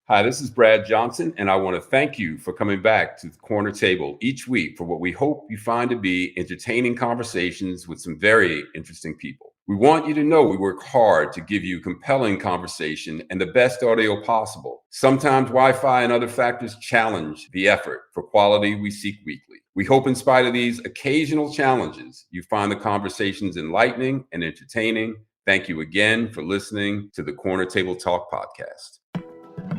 Hi, this is Brad Johnson, and I want to thank you for coming back to the Corner Table each week for what we hope you find to be entertaining conversations with some very interesting people. We want you to know we work hard to give you compelling conversation and the best audio possible. Sometimes Wi-Fi and other factors challenge the effort for quality we seek weekly. We hope in spite of these occasional challenges, you find the conversations enlightening and entertaining. Thank you again for listening to the Corner Table Talk podcast.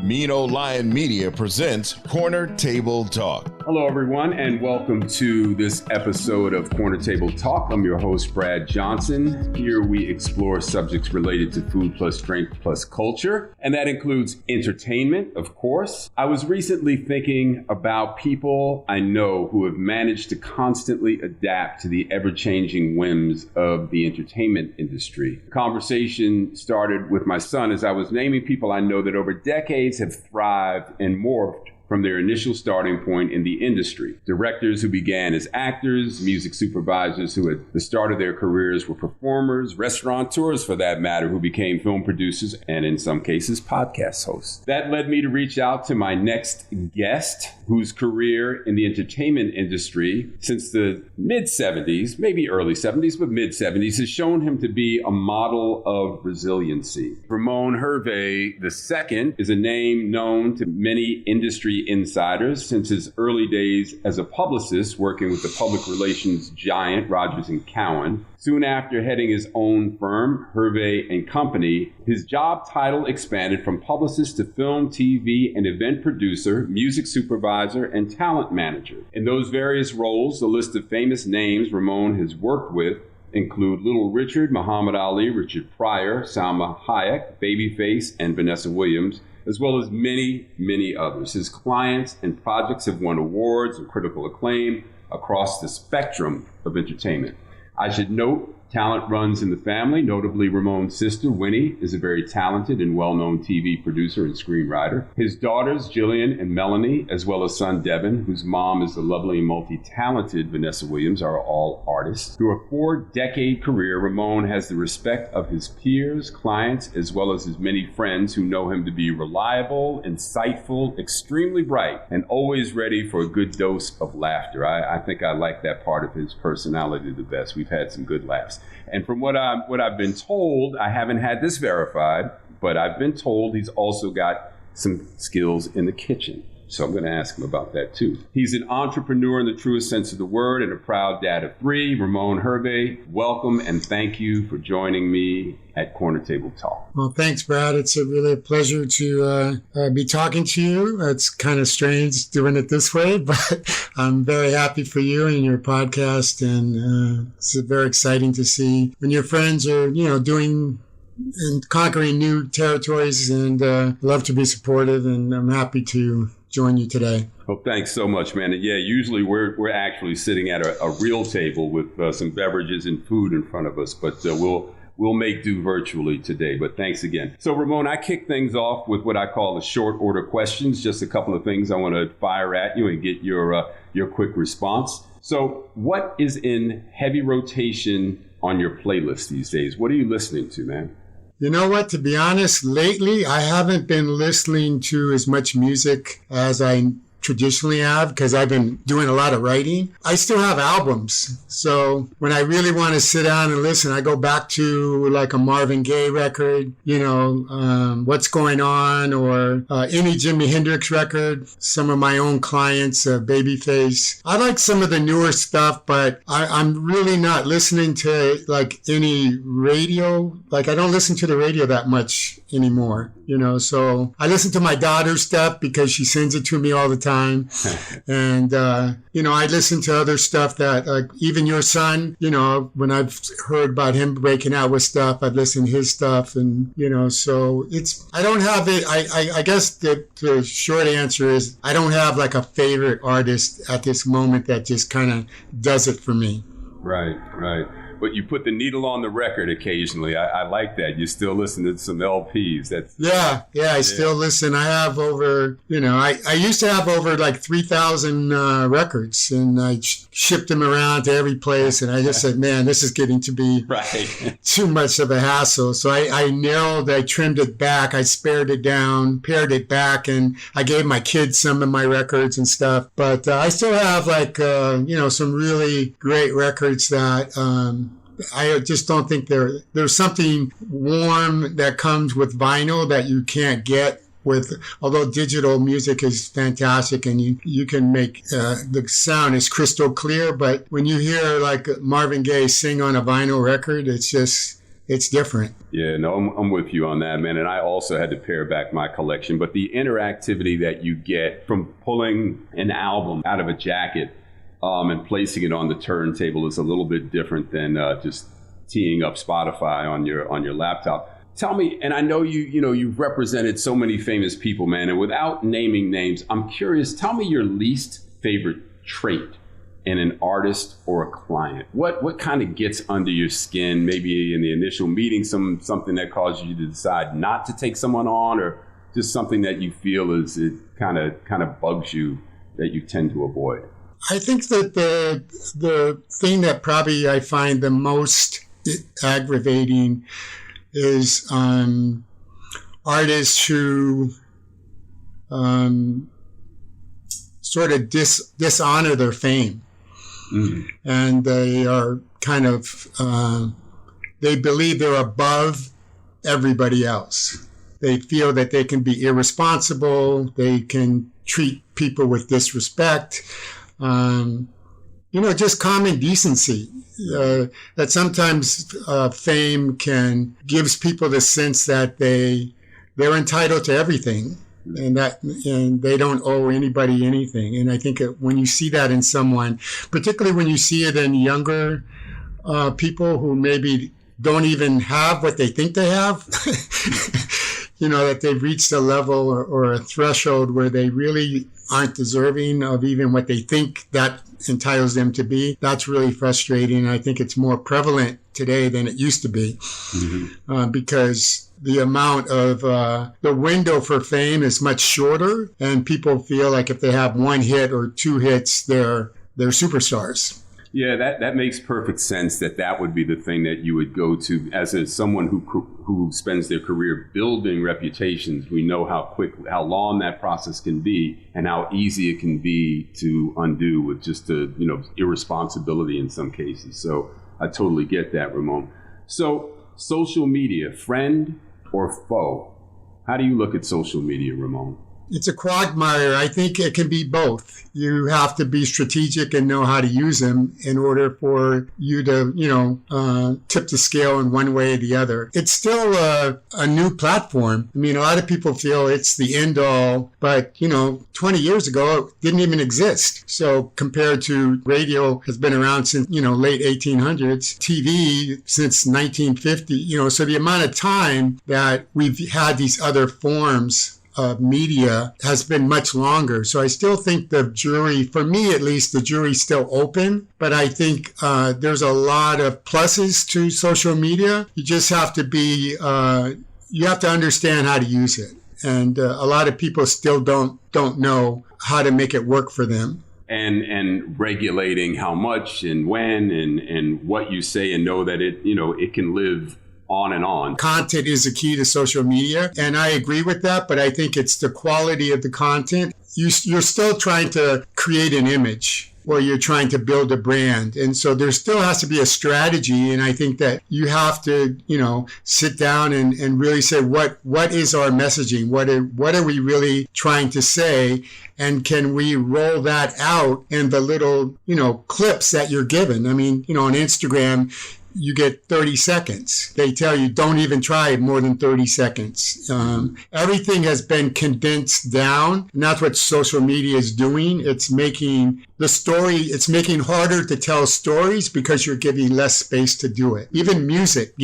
Mean Old Lion Media presents Corner Table Talk. Hello, everyone, and welcome to this episode of Corner Table Talk. I'm your host, Brad Johnson. Here we explore subjects related to food plus drink plus culture, and that includes entertainment, of course. I was recently thinking about people I know who have managed to constantly adapt to the ever-changing whims of the entertainment industry. The conversation started with my son as I was naming people I know that over decades have thrived and morphed from their initial starting point in the industry. Directors who began as actors, music supervisors who at the start of their careers were performers, restaurateurs for that matter, who became film producers and in some cases podcast hosts. That led me to reach out to my next guest, whose career in the entertainment industry since the mid-70s, maybe early 70s, but mid-70s, has shown him to be a model of resiliency. Ramon Hervey II is a name known to many industry insiders since his early days as a publicist working with the public relations giant Rogers Cowan. Soon after heading his own firm, Hervey Company, his job title expanded from publicist to film, TV, and event producer, music supervisor, and talent manager. In those various roles, the list of famous names Ramon has worked with include Little Richard, Muhammad Ali, Richard Pryor, Salma Hayek, Babyface, and Vanessa Williams, as well as many, many others. His clients and projects have won awards and critical acclaim across the spectrum of entertainment. I should note, talent runs in the family. Notably, Ramon's sister, Winnie, is a very talented and well-known TV producer and screenwriter. His daughters, Jillian and Melanie, as well as son, Devin, whose mom is the lovely and multi-talented Vanessa Williams, are all artists. Through a 4-decade career, Ramon has the respect of his peers, clients, as well as his many friends who know him to be reliable, insightful, extremely bright, and always ready for a good dose of laughter. I think I like that part of his personality the best. We've had some good laughs. And from what I've been told, I haven't had this verified, but I've been told he's also got some skills in the kitchen. So I'm going to ask him about that too. He's an entrepreneur in the truest sense of the word and a proud dad of 3. Ramon Hervey, welcome and thank you for joining me at Corner Table Talk. Well, thanks, Brad. It's really a pleasure to be talking to you. It's kind of strange doing it this way, but I'm very happy for you and your podcast. And it's very exciting to see when your friends are, doing and conquering new territories, and love to be supportive, and I'm happy to join you today. Well, thanks so much, man. And yeah, usually we're actually sitting at a real table with some beverages and food in front of us, but we'll make do virtually today. But thanks again. So, Ramon, I kick things off with what I call the short order questions. Just a couple of things I want to fire at you and get your quick response. So, what is in heavy rotation on your playlist these days? What are you listening to, man? You know what? To be honest, lately I haven't been listening to as much music as I traditionally have because I've been doing a lot of writing. I still have albums. So when I really want to sit down and listen, I go back to like a Marvin Gaye record, What's Going On, or any Jimi Hendrix record, some of my own clients, Babyface. I like some of the newer stuff, but I'm really not listening to like any radio. Like I don't listen to the radio that much anymore, so I listen to my daughter's stuff because she sends it to me all the time. And, I listen to other stuff that, like, even your son, when I've heard about him breaking out with stuff, I've listened to his stuff. And, so I don't have it. I guess the short answer is I don't have like a favorite artist at this moment that just kind of does it for me. Right. but you put the needle on the record occasionally. I like that. You still listen to some LPs. I still listen. I have over, I used to have over like 3,000 records, and I shipped them around to every place. And I just said, man, this is getting to be too much of a hassle. So I trimmed it back. I spared it down, pared it back, and I gave my kids some of my records and stuff. But I still have some really great records that I just don't think there's something warm that comes with vinyl that you can't get although digital music is fantastic and you can make the sound is crystal clear, but when you hear like Marvin Gaye sing on a vinyl record, it's different. Yeah, no, I'm with you on that, man. And I also had to pare back my collection. But the interactivity that you get from pulling an album out of a jacket and placing it on the turntable is a little bit different than just teeing up Spotify on your laptop. Tell me, and I know you've represented so many famous people, man. And without naming names, I'm curious. Tell me your least favorite trait in an artist or a client. What kind of gets under your skin? Maybe in the initial meeting, something that caused you to decide not to take someone on, or just something that you feel it kind of bugs you that you tend to avoid. I think that the thing that probably I find the most aggravating is artists who sort of dishonor their fame. Mm-hmm. And they are kind of, they believe they're above everybody else. They feel that they can be irresponsible. They can treat people with disrespect. Just common decency. That sometimes fame gives people the sense that they're entitled to everything, and they don't owe anybody anything. And I think when you see that in someone, particularly when you see it in younger people who maybe don't even have what they think they have, that they've reached a level or a threshold where they really aren't deserving of even what they think that entitles them to be. That's really frustrating. I think it's more prevalent today than it used to be, because the amount of the window for fame is much shorter, and people feel like if they have one hit or two hits, they're superstars. Yeah, that makes perfect sense. That would be the thing that you would go to as someone who spends their career building reputations. We know how long that process can be, and how easy it can be to undo with just irresponsibility in some cases. So I totally get that, Ramon. So social media, friend or foe? How do you look at social media, Ramon? It's a quagmire. I think it can be both. You have to be strategic and know how to use them in order for you to, tip the scale in one way or the other. It's still a new platform. I mean, a lot of people feel it's the end all, but, 20 years ago, it didn't even exist. So compared to radio has been around since, late 1800s, TV since 1950, so the amount of time that we've had these other forms of media has been much longer. So I still think the jury, for me at least, the jury's still open. But I think there's a lot of pluses to social media. You just have to you have to understand how to use it. And a lot of people still don't know how to make it work for them. And regulating how much and when and what you say, and know that it can live on and on. Content is the key to social media, and I agree with that, but I think it's the quality of the content. You're still trying to create an image, or you're trying to build a brand. And so there still has to be a strategy, and I think that you have to, sit down and really say, what is our messaging? What are we really trying to say? And can we roll that out in the little, clips that you're given? I mean, on Instagram, you get 30 seconds. They tell you don't even try more than 30 seconds. Everything has been condensed down, and that's what social media is doing. It's making it's making harder to tell stories because you're giving less space to do it. Even music,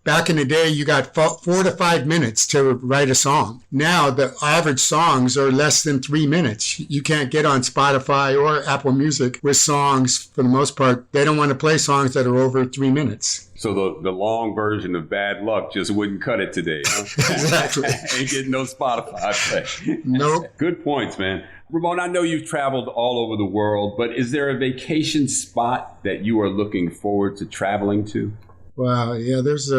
back in the day, you got 4 to 5 minutes to write a song. Now, the average songs are less than 3 minutes. You can't get on Spotify or Apple Music with songs, for the most part. They don't want to play songs that are over 3 minutes. minutes. So the long version of bad luck just wouldn't cut it today. Huh? Exactly. Ain't getting no Spotify play. Nope. Good points, man. Ramon, I know you've traveled all over the world, but is there a vacation spot that you are looking forward to traveling to? Wow. Yeah, there's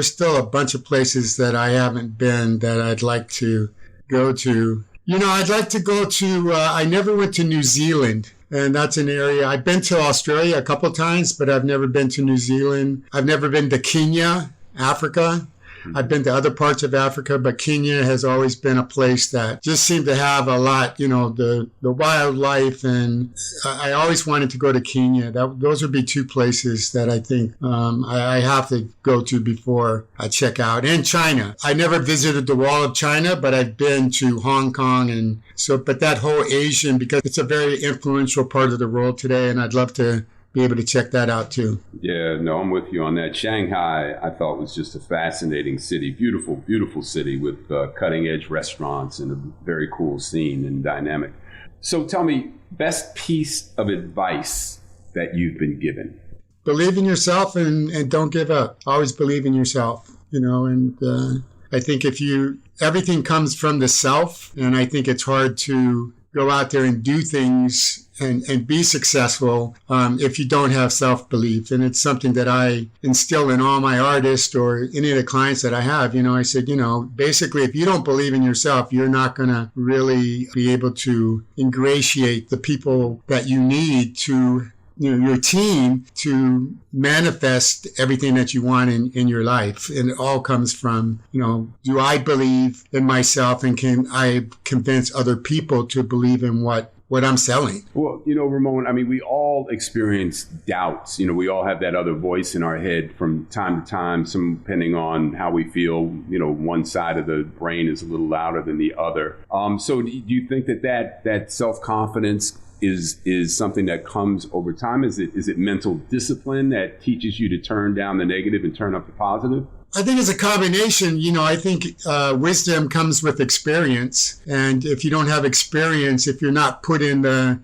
still a bunch of places that I haven't been that I'd like to go to. I'd like to go to, I never went to New Zealand, and that's an area. I've been to Australia a couple of times, but I've never been to New Zealand. I've never been to Kenya, Africa. I've been to other parts of Africa, but Kenya has always been a place that just seemed to have a lot, the wildlife, and I always wanted to go to Kenya. Those would be two places that I think I have to go to before I check out. And China. I never visited the Wall of China, but I've been to Hong Kong, but that whole Asian, because it's a very influential part of the world today, and I'd love to be able to check that out too. Yeah, no, I'm with you on that. Shanghai, I thought, was just a fascinating city. Beautiful, beautiful city with cutting edge restaurants and a very cool scene and dynamic. So tell me, best piece of advice that you've been given? Believe in yourself and don't give up. Always believe in yourself, and I think everything comes from the self, and I think it's hard to go out there and do things and be successful if you don't have self-belief. And it's something that I instill in all my artists or any of the clients that I have. I said, basically, if you don't believe in yourself, you're not going to really be able to ingratiate the people that you need to, your team, to manifest everything that you want in your life. And it all comes from, do I believe in myself, and can I convince other people to believe in what I'm selling? Well, Ramon, I mean, we all experience doubts. We all have that other voice in our head from time to time, some depending on how we feel. One side of the brain is a little louder than the other. So do you think that self-confidence is something that comes over time? Is it mental discipline that teaches you to turn down the negative and turn up the positive? I think it's a combination. I think wisdom comes with experience. And if you don't have experience, if you're not put in the,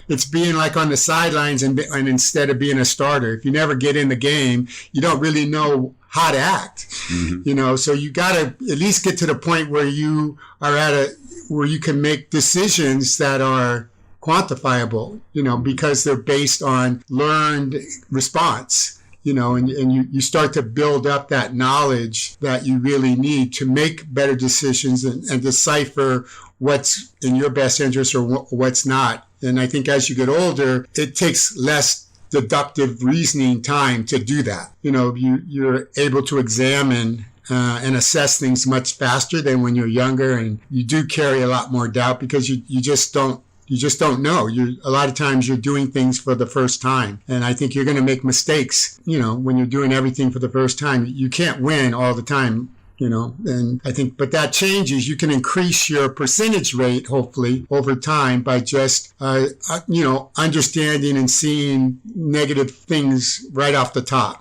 it's being like on the sidelines and instead of being a starter. If you never get in the game, you don't really know how to act. Mm-hmm. So you got to at least get to the point where you are where you can make decisions that are quantifiable, because they're based on learned response. And you start to build up that knowledge that you really need to make better decisions and decipher what's in your best interest or what's not. And I think as you get older, it takes less deductive reasoning time to do that. You're able to examine and assess things much faster than when you're younger, and you do carry a lot more doubt because you just don't know. A lot of times you're doing things for the first time. And I think you're going to make mistakes, when you're doing everything for the first time. You can't win all the time, and I think, but that changes. You can increase your percentage rate, hopefully, over time by just, understanding and seeing negative things right off the top.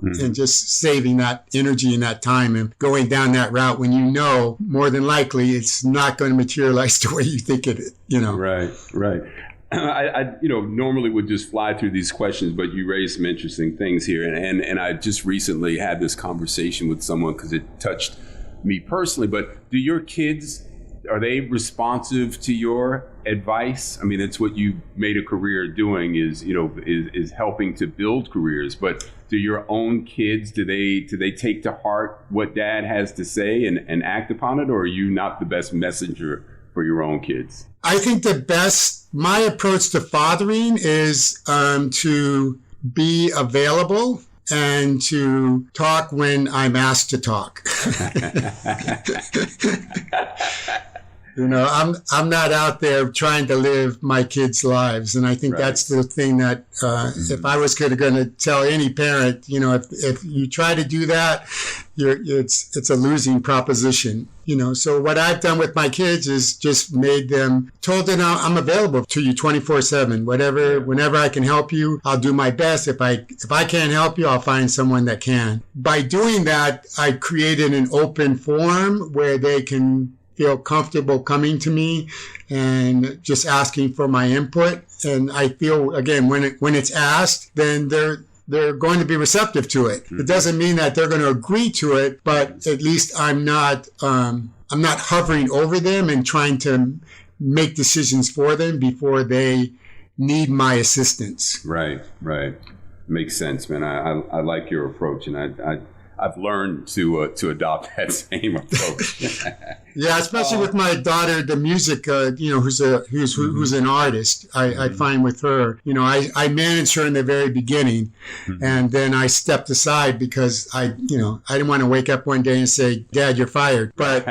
Mm-hmm. And just saving that energy and that time and going down that route when more than likely it's not going to materialize the way you think it is, Right. I normally would just fly through these questions, but you raised some interesting things here. And I just recently had this conversation with someone because it touched me personally. But do your kids, are they responsive to your advice? I mean, it's what you made a career doing is helping to build careers. But do your own kids, do they take to heart what dad has to say and act upon it? Or are you not the best messenger for your own kids? I think my approach to fathering is to be available and to talk when I'm asked to talk. I'm not out there trying to live my kids' lives. And I think that's the thing that if I was going to tell any parent, if you try to do that, it's a losing proposition. So what I've done with my kids is just told them I'm available to you 24/7, whenever I can help you, I'll do my best. If I can't help you, I'll find someone that can. By doing that, I created an open forum where they can feel comfortable coming to me and just asking for my input. And I feel, again, when it's asked, then they're going to be receptive to it. It doesn't mean that they're going to agree to it, but at least I'm not hovering over them and trying to make decisions for them before they need my assistance. Right. Makes sense, man. I like your approach, and I've learned to adopt that same approach. Yeah, especially with my daughter, the music, who's an artist. I find with her, I managed her in the very beginning, and then I stepped aside because I didn't want to wake up one day and say, "Dad, you're fired." But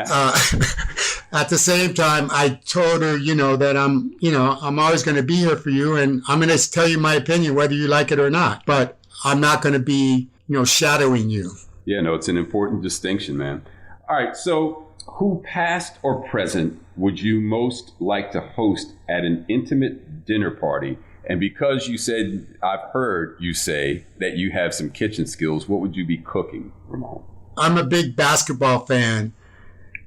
at the same time, I told her, that I'm always going to be here for you, and I'm going to tell you my opinion whether you like it or not. But I'm not going to be, shadowing you. Yeah, no, it's an important distinction, man. All right, so who, past or present, would you most like to host at an intimate dinner party? And because you said, I've heard you say that you have some kitchen skills, what would you be cooking, Ramon? I'm a big basketball fan,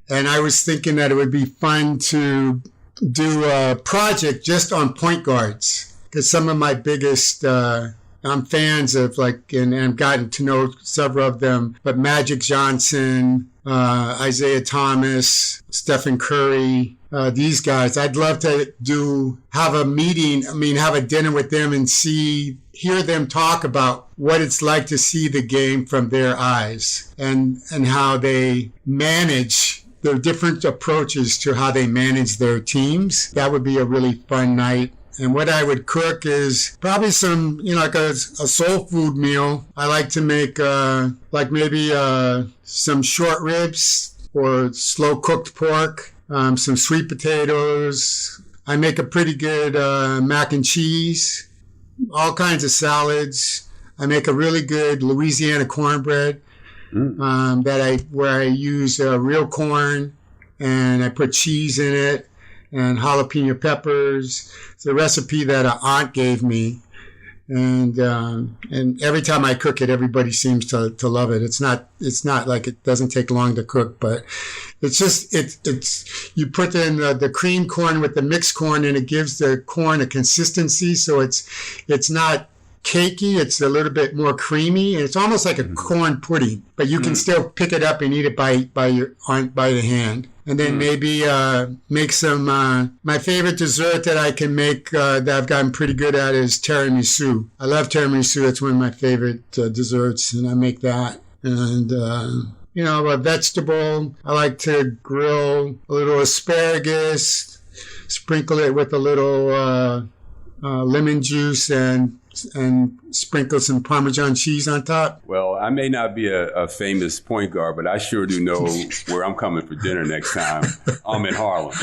and I was thinking that it would be fun to do a project just on point guards, because some of my biggest I'm fans of, and I've gotten to know several of them, but Magic Johnson, Isaiah Thomas, Stephen Curry, these guys. I'd love to have a dinner with them and hear them talk about what it's like to see the game from their eyes and how they manage the different approaches to how they manage their teams. That would be a really fun night. And what I would cook is probably some, like a soul food meal. I like to make maybe some short ribs or slow cooked pork, some sweet potatoes. I make a pretty good mac and cheese, all kinds of salads. I make a really good Louisiana cornbread where I use real corn and I put cheese in it and jalapeno peppers. It's a recipe that an aunt gave me, and every time I cook it, everybody seems to love it. It's not like it doesn't take long to cook, but it's just you put in the cream corn with the mixed corn, and it gives the corn a consistency, so it's not cakey. It's a little bit more creamy, and it's almost like a corn pudding, but you can still pick it up and eat it by the hand. And then maybe make some, my favorite dessert that I can make that I've gotten pretty good at is tiramisu. I love tiramisu. It's one of my favorite desserts, and I make that. And, a vegetable. I like to grill a little asparagus, sprinkle it with a little lemon juice, and sprinkle some Parmesan cheese on top. Well, I may not be a famous point guard, but I sure do know where I'm coming for dinner next time. I'm in Harlem.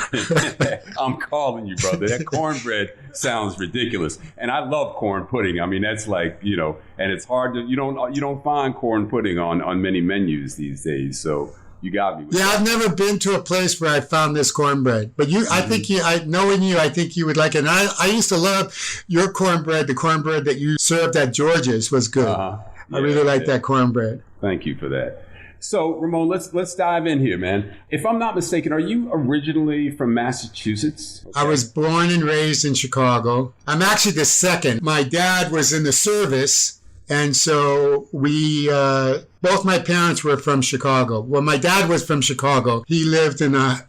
I'm calling you, brother. That cornbread sounds ridiculous. And I love corn pudding. I mean, that's like, and it's hard to, you don't find corn pudding on many menus these days. So you got me. Yeah, I've never been to a place where I found this cornbread, but knowing you, I think you would like it. And I used to love your cornbread. The cornbread that you served at George's was good. I really like that cornbread. Thank you for that. So, Ramon, let's dive in here, man. If I'm not mistaken, are you originally from Massachusetts? Okay. I was born and raised in Chicago. I'm actually the second. My dad was in the service. And so both my parents were from Chicago. Well, my dad was from Chicago. He lived in the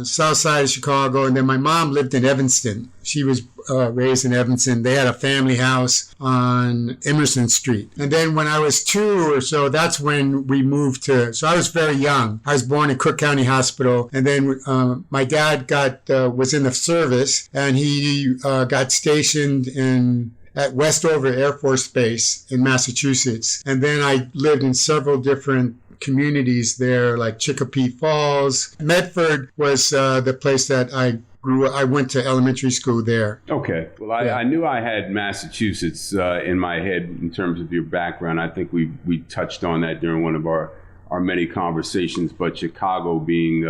south side of Chicago, and then my mom lived in Evanston. She was raised in Evanston. They had a family house on Emerson Street. And then when I was 2 or so, that's when we moved so I was very young. I was born in Cook County Hospital. And then my dad was in the service, and he got stationed at Westover Air Force Base in Massachusetts. And then I lived in several different communities there, like Chicopee Falls. Medford was the place that I grew up. I went to elementary school there. Okay. Well, I knew I had Massachusetts in my head in terms of your background. I think we touched on that during one of our many conversations, but Chicago being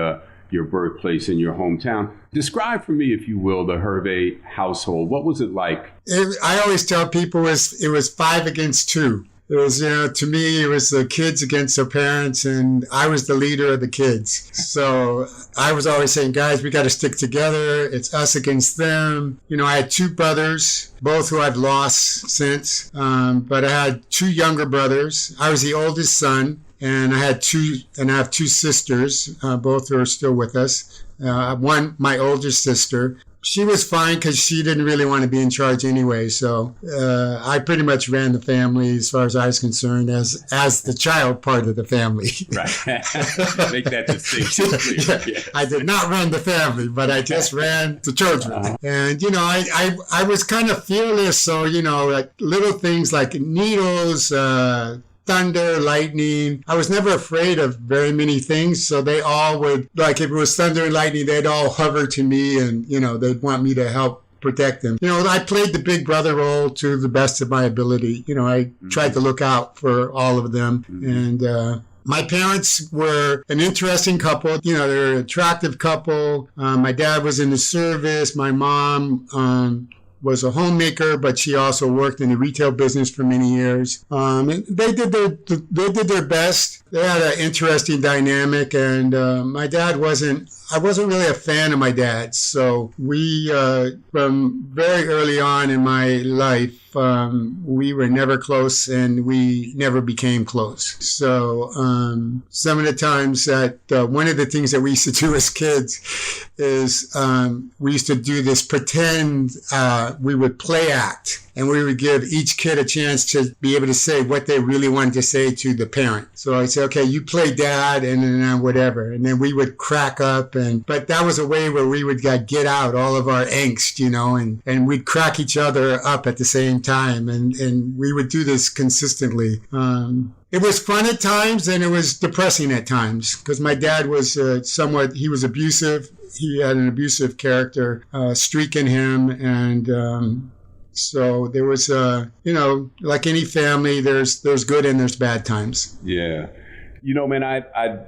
your birthplace and your hometown. Describe for me, if you will, the Hervey household. What was it like? I always tell people it was 5 against 2. It was, to me, it was the kids against their parents, and I was the leader of the kids. So I was always saying, guys, we got to stick together. It's us against them. I had two brothers, both who I've lost since, but I had two younger brothers. I was the oldest son, and I have two sisters, both who are still with us. One, my older sister. She was fine because she didn't really want to be in charge anyway. So I pretty much ran the family as far as I was concerned as the child part of the family. Right. Make that distinction clear. Yeah. I did not run the family, but I just ran the children. And, I was kind of fearless. So, like little things like needles, thunder, lightning. I was never afraid of very many things. So they all would, like if it was thunder and lightning, they'd all hover to me and, they'd want me to help protect them. I played the big brother role to the best of my ability. I tried to look out for all of them. And, my parents were an interesting couple. They're an attractive couple. My dad was in the service. My mom, was a homemaker, but she also worked in the retail business for many years. And they did their best. They had an interesting dynamic, and my dad I wasn't really a fan of my dad. So we, from very early on in my life, we were never close and we never became close. So some of the times that one of the things that we used to do as kids is we used to do this pretend, we would play act. And we would give each kid a chance to be able to say what they really wanted to say to the parent. So I'd say, okay, you play dad and then whatever. And then we would crack up. But that was a way where we would get out all of our angst, and we'd crack each other up at the same time. And we would do this consistently. It was fun at times and it was depressing at times because my dad was he was abusive. He had an abusive character streak in him. And so there was, like any family, there's good and there's bad times. Yeah. Man, I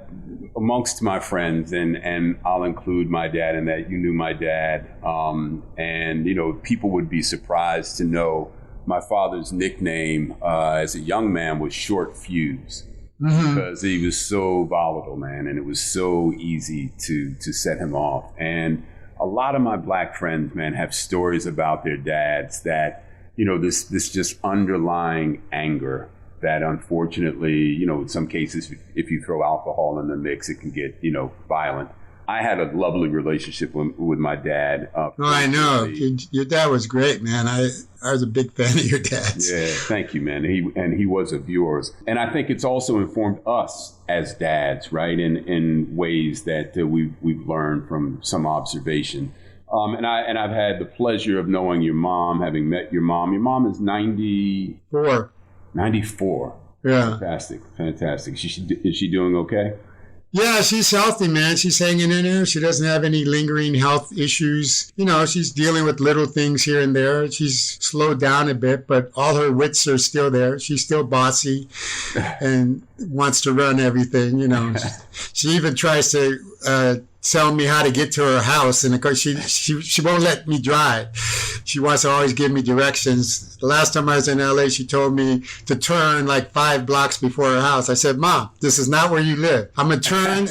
amongst my friends, and I'll include my dad in that. You knew my dad. And, people would be surprised to know my father's nickname as a young man was Short Fuse. Because he was so volatile, man, and it was so easy to set him off. And a lot of my black friends, man, have stories about their dads that, this just underlying anger that unfortunately, in some cases, if you throw alcohol in the mix, it can get, violent. I had a lovely relationship with my dad. I know. Your dad was great, man. I was a big fan of your dad's. Yeah, thank you, man. He was of yours. And I think it's also informed us as dads, right, in ways that we've learned from some observation. And I've had the pleasure of knowing your mom, having met your mom. Your mom is 94. 94. Yeah. Fantastic. Is she doing okay? Yeah, she's healthy, man. She's hanging in there. She doesn't have any lingering health issues. She's dealing with little things here and there. She's slowed down a bit, but all her wits are still there. She's still bossy and wants to run everything, She even tries to tell me how to get to her house, and of course she won't let me drive. She wants to always give me directions. The last time I was in LA, she told me to turn like 5 blocks before her house. I said, Mom, this is not where you live. I'm going to turn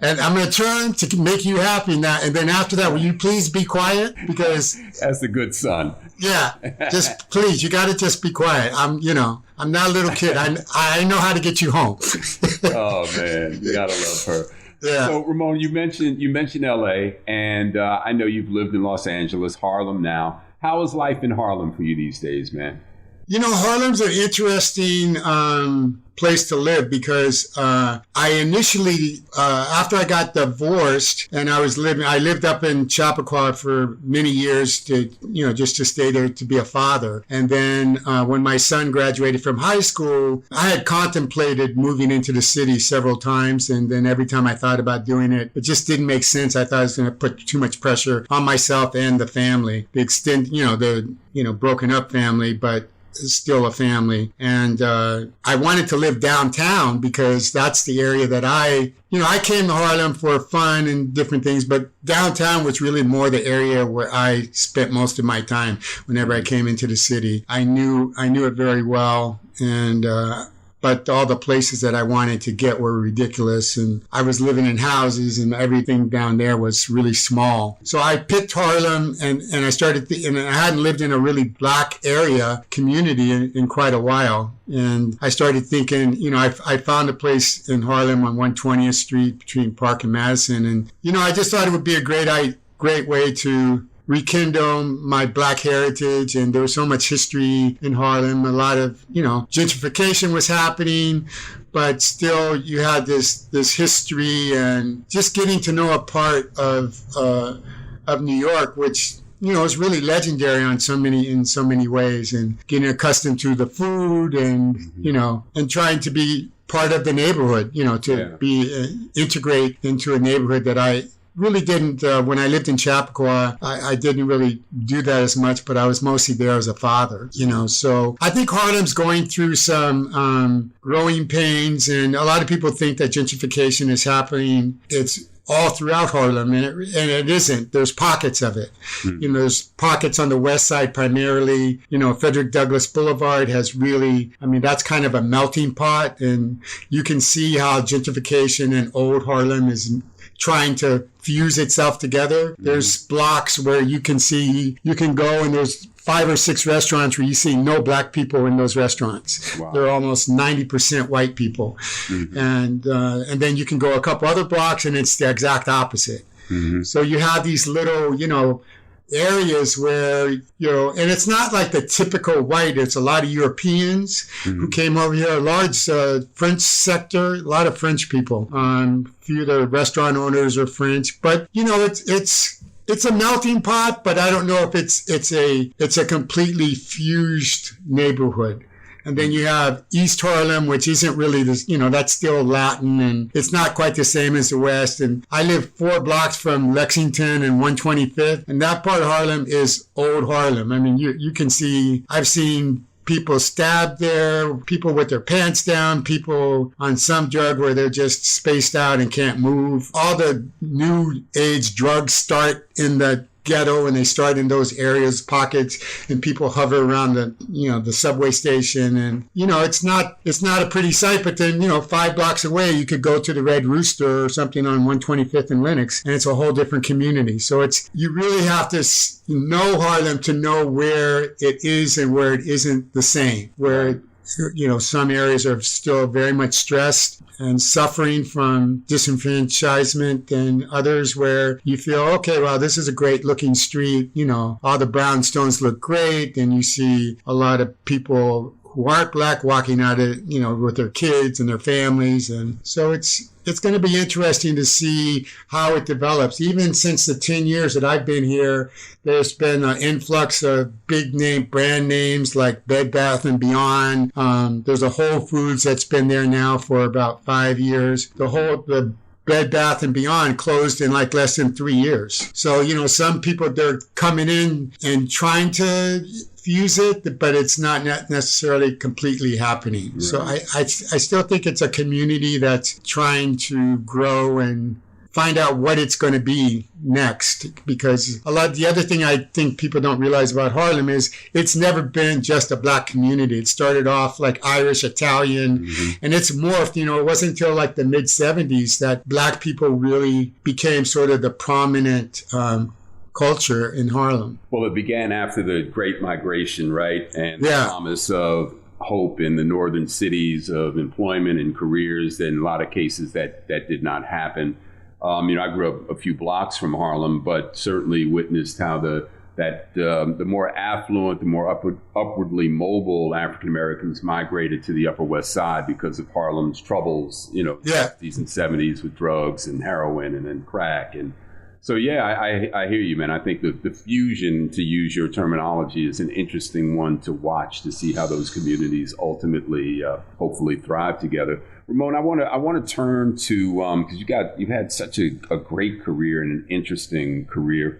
and I'm going to turn to make you happy now. And then after that, will you please be quiet? Because that's a good son. Yeah, just please, you got to just be quiet. I'm not a little kid. I know how to get you home. Oh man, you gotta love her. Yeah. So Ramon, you mentioned LA, and I know you've lived in Los Angeles, Harlem now. How is life in Harlem for you these days, man? Harlem's an interesting place to live because I initially, after I got divorced and I lived up in Chappaqua for many years to, just to stay there to be a father. And then when my son graduated from high school, I had contemplated moving into the city several times. And then every time I thought about doing it, it just didn't make sense. I thought I was going to put too much pressure on myself and the family, the extent, the broken up family, but still a family. And I wanted to live downtown because that's the area that I came to Harlem for fun and different things, but downtown was really more the area where I spent most of my time whenever I came into the city. I knew it very well. And, but all the places that I wanted to get were ridiculous. And I was living in houses and everything down there was really small. So I picked Harlem and I started, and I hadn't lived in a really black area community in quite a while. And I started thinking, I found a place in Harlem on 120th Street between Park and Madison. And, I just thought it would be a great way to rekindle my black heritage. And there was so much history in Harlem. A lot of, gentrification was happening, but still you had this history and just getting to know a part of New York, which, is really legendary in so many ways, and getting accustomed to the food and, and trying to be part of the neighborhood, be integrate into a neighborhood that I really didn't, when I lived in Chappaqua, I didn't really do that as much, but I was mostly there as a father, So I think Harlem's going through some growing pains, and a lot of people think that gentrification is happening. It's all throughout Harlem, and it isn't. There's pockets of it. There's pockets on the west side primarily. Frederick Douglass Boulevard has really, that's kind of a melting pot, and you can see how gentrification in old Harlem is trying to fuse itself together. There's blocks where you can go and there's 5 or 6 restaurants where you see no black people in those restaurants. Wow. They're almost 90% white people. And then you can go a couple other blocks and it's the exact opposite. So you have these little, areas where, and it's not like the typical white, it's a lot of Europeans who came over here, a large French sector, a lot of French people. A few of the restaurant owners are French, but, it's a melting pot, but I don't know if it's a completely fused neighborhood. And then you have East Harlem, which isn't really this, that's still Latin, and it's not quite the same as the West. And I live 4 blocks from Lexington and 125th, and that part of Harlem is old Harlem. You can see, I've seen people stabbed there, people with their pants down, people on some drug where they're just spaced out and can't move. All the new age drugs start in the ghetto, and they start in those areas, pockets, and people hover around the subway station, and it's not a pretty sight. But then 5 blocks away you could go to the Red Rooster or something on 125th and Lenox, and it's a whole different community. So you really have to know Harlem to know where it is and where it isn't the same, where some areas are still very much stressed and suffering from disenfranchisement, and others where you feel, okay, well, this is a great looking street. All the brownstones look great, and you see a lot of people who aren't black walking out of, with their kids and their families. And so it's going to be interesting to see how it develops. Even since the 10 years that I've been here, there's been an influx of big name brand names like Bed Bath & Beyond. There's a Whole Foods that's been there now for about 5 years. The Bed Bath & Beyond closed in like less than 3 years. So, some people, they're coming in and trying to fuse it, but it's not necessarily completely happening. Right. So I still think it's a community that's trying to grow and find out what it's going to be next. Because the other thing I think people don't realize about Harlem is it's never been just a black community. It started off like Irish, Italian, and it's morphed. It wasn't until like the mid 70s that black people really became sort of the prominent culture in Harlem. Well, it began after the Great Migration, right? And the promise of hope in the northern cities of employment and careers. In a lot of cases that did not happen. I grew up a few blocks from Harlem, but certainly witnessed how the more affluent, the more upwardly mobile African Americans migrated to the Upper West Side because of Harlem's troubles, in the 60s and 70s with drugs and heroin and then crack. And so, I hear you, man. I think the fusion, to use your terminology, is an interesting one to watch, to see how those communities ultimately, hopefully, thrive together. Ramon, I want to turn to because you've had such a great career and an interesting career.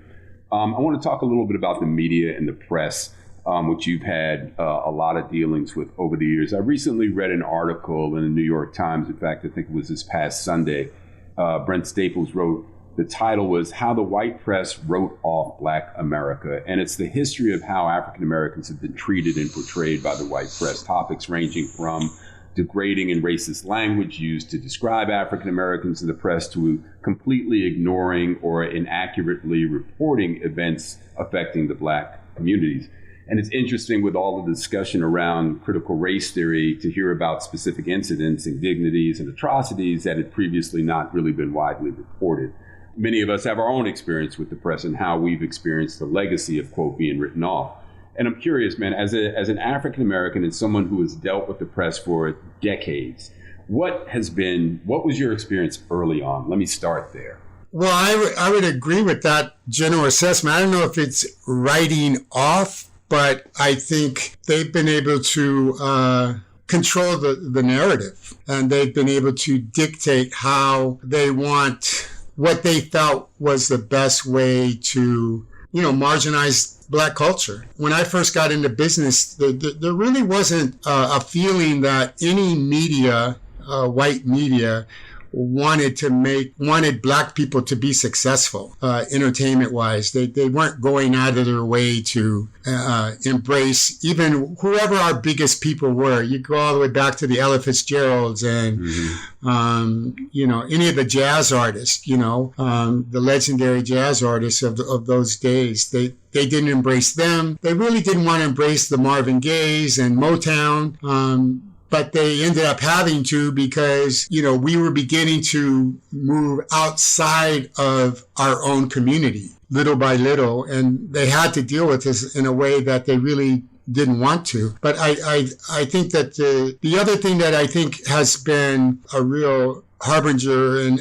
I want to talk a little bit about the media and the press, which you've had a lot of dealings with over the years. I recently read an article in the New York Times. In fact, I think it was this past Sunday. Brent Staples wrote The title was How the White Press Wrote Off Black America. And it's the history of how African Americans have been treated and portrayed by the white press. Topics ranging from degrading and racist language used to describe African Americans in the press to completely ignoring or inaccurately reporting events affecting the black communities. And it's interesting with all the discussion around critical race theory to hear about specific incidents, indignities, and atrocities that had previously not really been widely reported. Many of us have our own experience with the press and how we've experienced the legacy of, quote, being written off. And I'm curious, man, as an African American and someone who has dealt with the press for decades, what was your experience early on? Let me start there. Well, I would agree with that general assessment. I don't know if it's writing off, but I think they've been able to control the narrative, and they've been able to dictate how they want, what they felt was the best way to, marginalize Black culture. When I first got into business, there really wasn't a feeling that any media, white media, wanted Black people to be successful, entertainment-wise. They weren't going out of their way to embrace even whoever our biggest people were. You go all the way back to the Ella Fitzgeralds and, any of the jazz artists, the legendary jazz artists of those days. They didn't embrace them. They really didn't want to embrace the Marvin Gayes and Motown. But they ended up having to because, we were beginning to move outside of our own community little by little. And they had to deal with this in a way that they really didn't want to. But I think that the other thing that I think has been a real harbinger and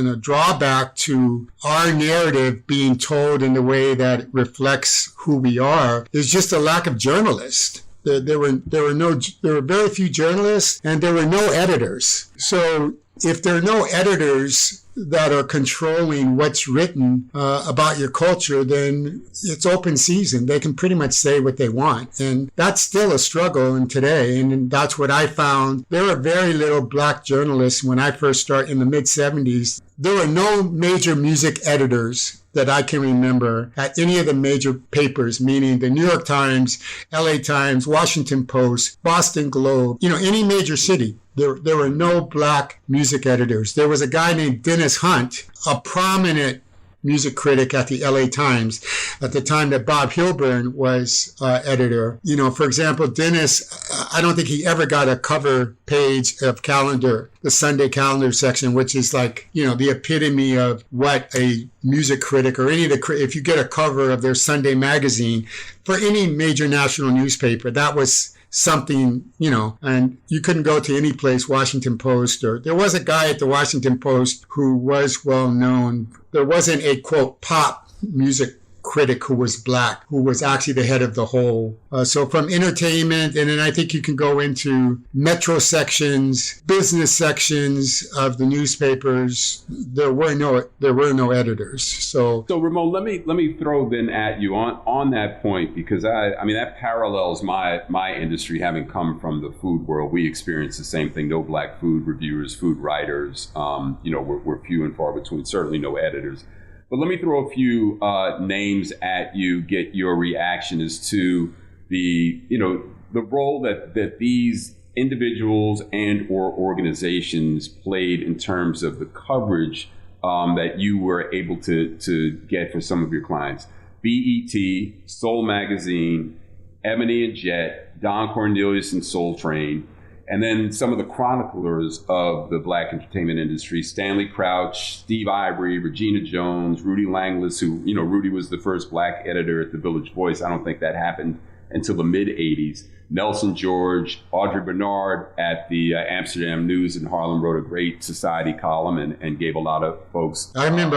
a drawback to our narrative being told in the way that reflects who we are is just a lack of journalists. There were very few journalists, and there were no editors. So if there are no editors that are controlling what's written about your culture, then it's open season. They can pretty much say what they want. And that's still a struggle in today. And that's what I found. There were very little Black journalists when I first started in the mid-'70s. There were no major music editors that I can remember at any of the major papers, meaning the New York Times, LA Times, Washington Post, Boston Globe, any major city. There were no Black music editors. There was a guy named Dennis Hunt, a prominent music critic at the LA Times at the time that Bob Hilburn was editor. For example, Dennis, I don't think he ever got a cover page of Calendar, the Sunday Calendar section, which is like, the epitome of what a music critic or any of if you get a cover of their Sunday magazine for any major national newspaper, that was something, and you couldn't go to any place, Washington Post, or there was a guy at the Washington Post who was well known. There wasn't a, quote, pop music critic who was Black, who was actually the head of the whole. So from entertainment, and then I think you can go into metro sections, business sections of the newspapers. There were no editors. So Ramon, let me throw then at you on that point, because I mean that parallels my industry, having come from the food world. We experience the same thing. No Black food reviewers, food writers. We're few and far between. Certainly no editors. But let me throw a few names at you, get your reaction as to the role that these individuals and or organizations played in terms of the coverage that you were able to get for some of your clients. BET, Soul Magazine, Ebony and Jet, Don Cornelius and Soul Train, and then some of the chroniclers of the Black entertainment industry, Stanley Crouch, Steve Ivory, Regina Jones, Rudy Langlis, who, Rudy was the first Black editor at the Village Voice. I don't think that happened until the mid-'80s. Nelson George, Audrey Bernard at the Amsterdam News in Harlem wrote a great society column and gave a lot of folks. I remember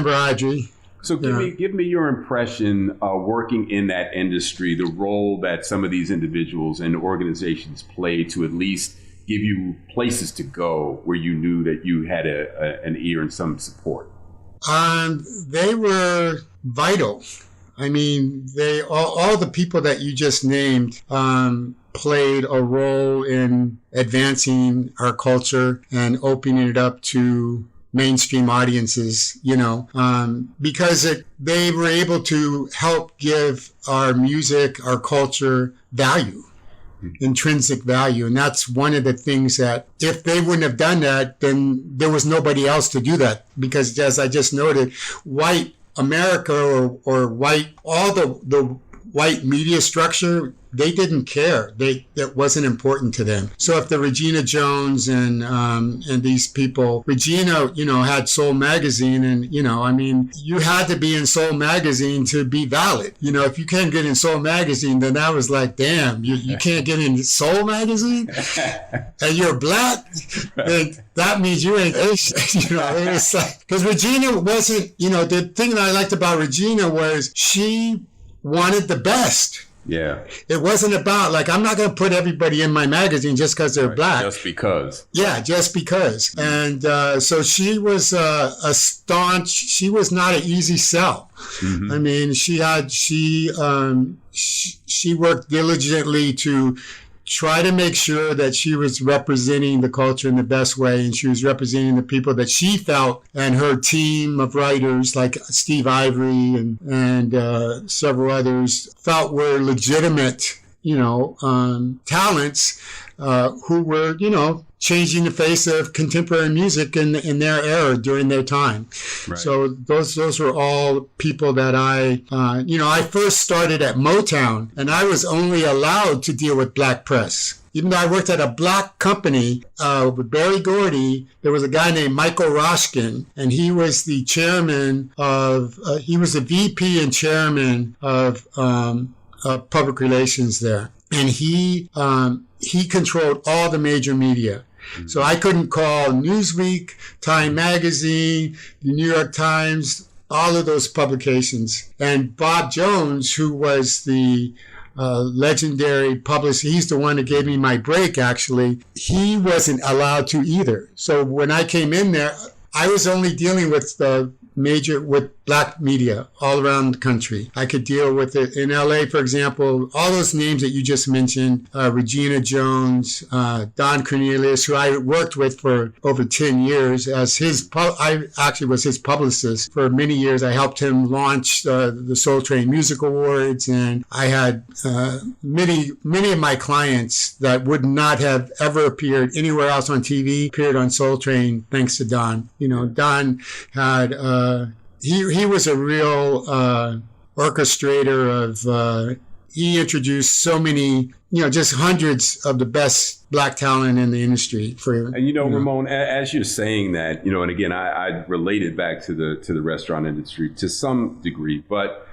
Audrey. So give me your impression working in that industry, the role that some of these individuals and organizations play to at least give you places to go where you knew that you had an ear and some support. They were vital. I mean, all the people that you just named played a role in advancing our culture and opening it up to mainstream audiences, because they were able to help give our music, our culture value, intrinsic value. And that's one of the things that if they wouldn't have done that, then there was nobody else to do that. Because as I just noted, white America or white, all the white media structure, they didn't care. That wasn't important to them. So if the Regina Jones and these people, Regina, had Soul Magazine, and you had to be in Soul Magazine to be valid. If you can't get in Soul Magazine, then that was like, damn, you can't get in Soul Magazine, and you're black, then that means you ain't Asian. It's like, because Regina wasn't. The thing that I liked about Regina was she wanted the best. Yeah. It wasn't about, like, I'm not going to put everybody in my magazine just because they're black. Just because. Yeah, just because. And so she was a staunch, she was not an easy sell. Mm-hmm. I mean, she worked diligently to try to make sure that she was representing the culture in the best way, and she was representing the people that she felt, and her team of writers like Steve Ivory and several others felt were legitimate, talents who were, changing the face of contemporary music in their era during their time. Right. So those were all people that I first started at Motown, and I was only allowed to deal with black press. Even though I worked at a black company with Berry Gordy, there was a guy named Michael Roshkin, and he was the chairman he was the VP and chairman of public relations there. And he controlled all the major media. So I couldn't call Newsweek, Time Magazine, the New York Times, all of those publications. And Bob Jones, who was the legendary publicist, he's the one that gave me my break, actually. He wasn't allowed to either. So when I came in there, I was only dealing with with black media all around the country. I could deal with it in LA, for example, all those names that you just mentioned, Regina Jones, Don Cornelius, who I worked with for over 10 years as I actually was his publicist for many years. I helped him launch the Soul Train Music Awards, and I had many of my clients that would not have ever appeared anywhere else on TV appeared on Soul Train thanks to Don. Don had he was a real orchestrator of he introduced so many, just hundreds of the best black talent in the industry. Ramon, as you're saying that, and again, I related back to the restaurant industry to some degree, but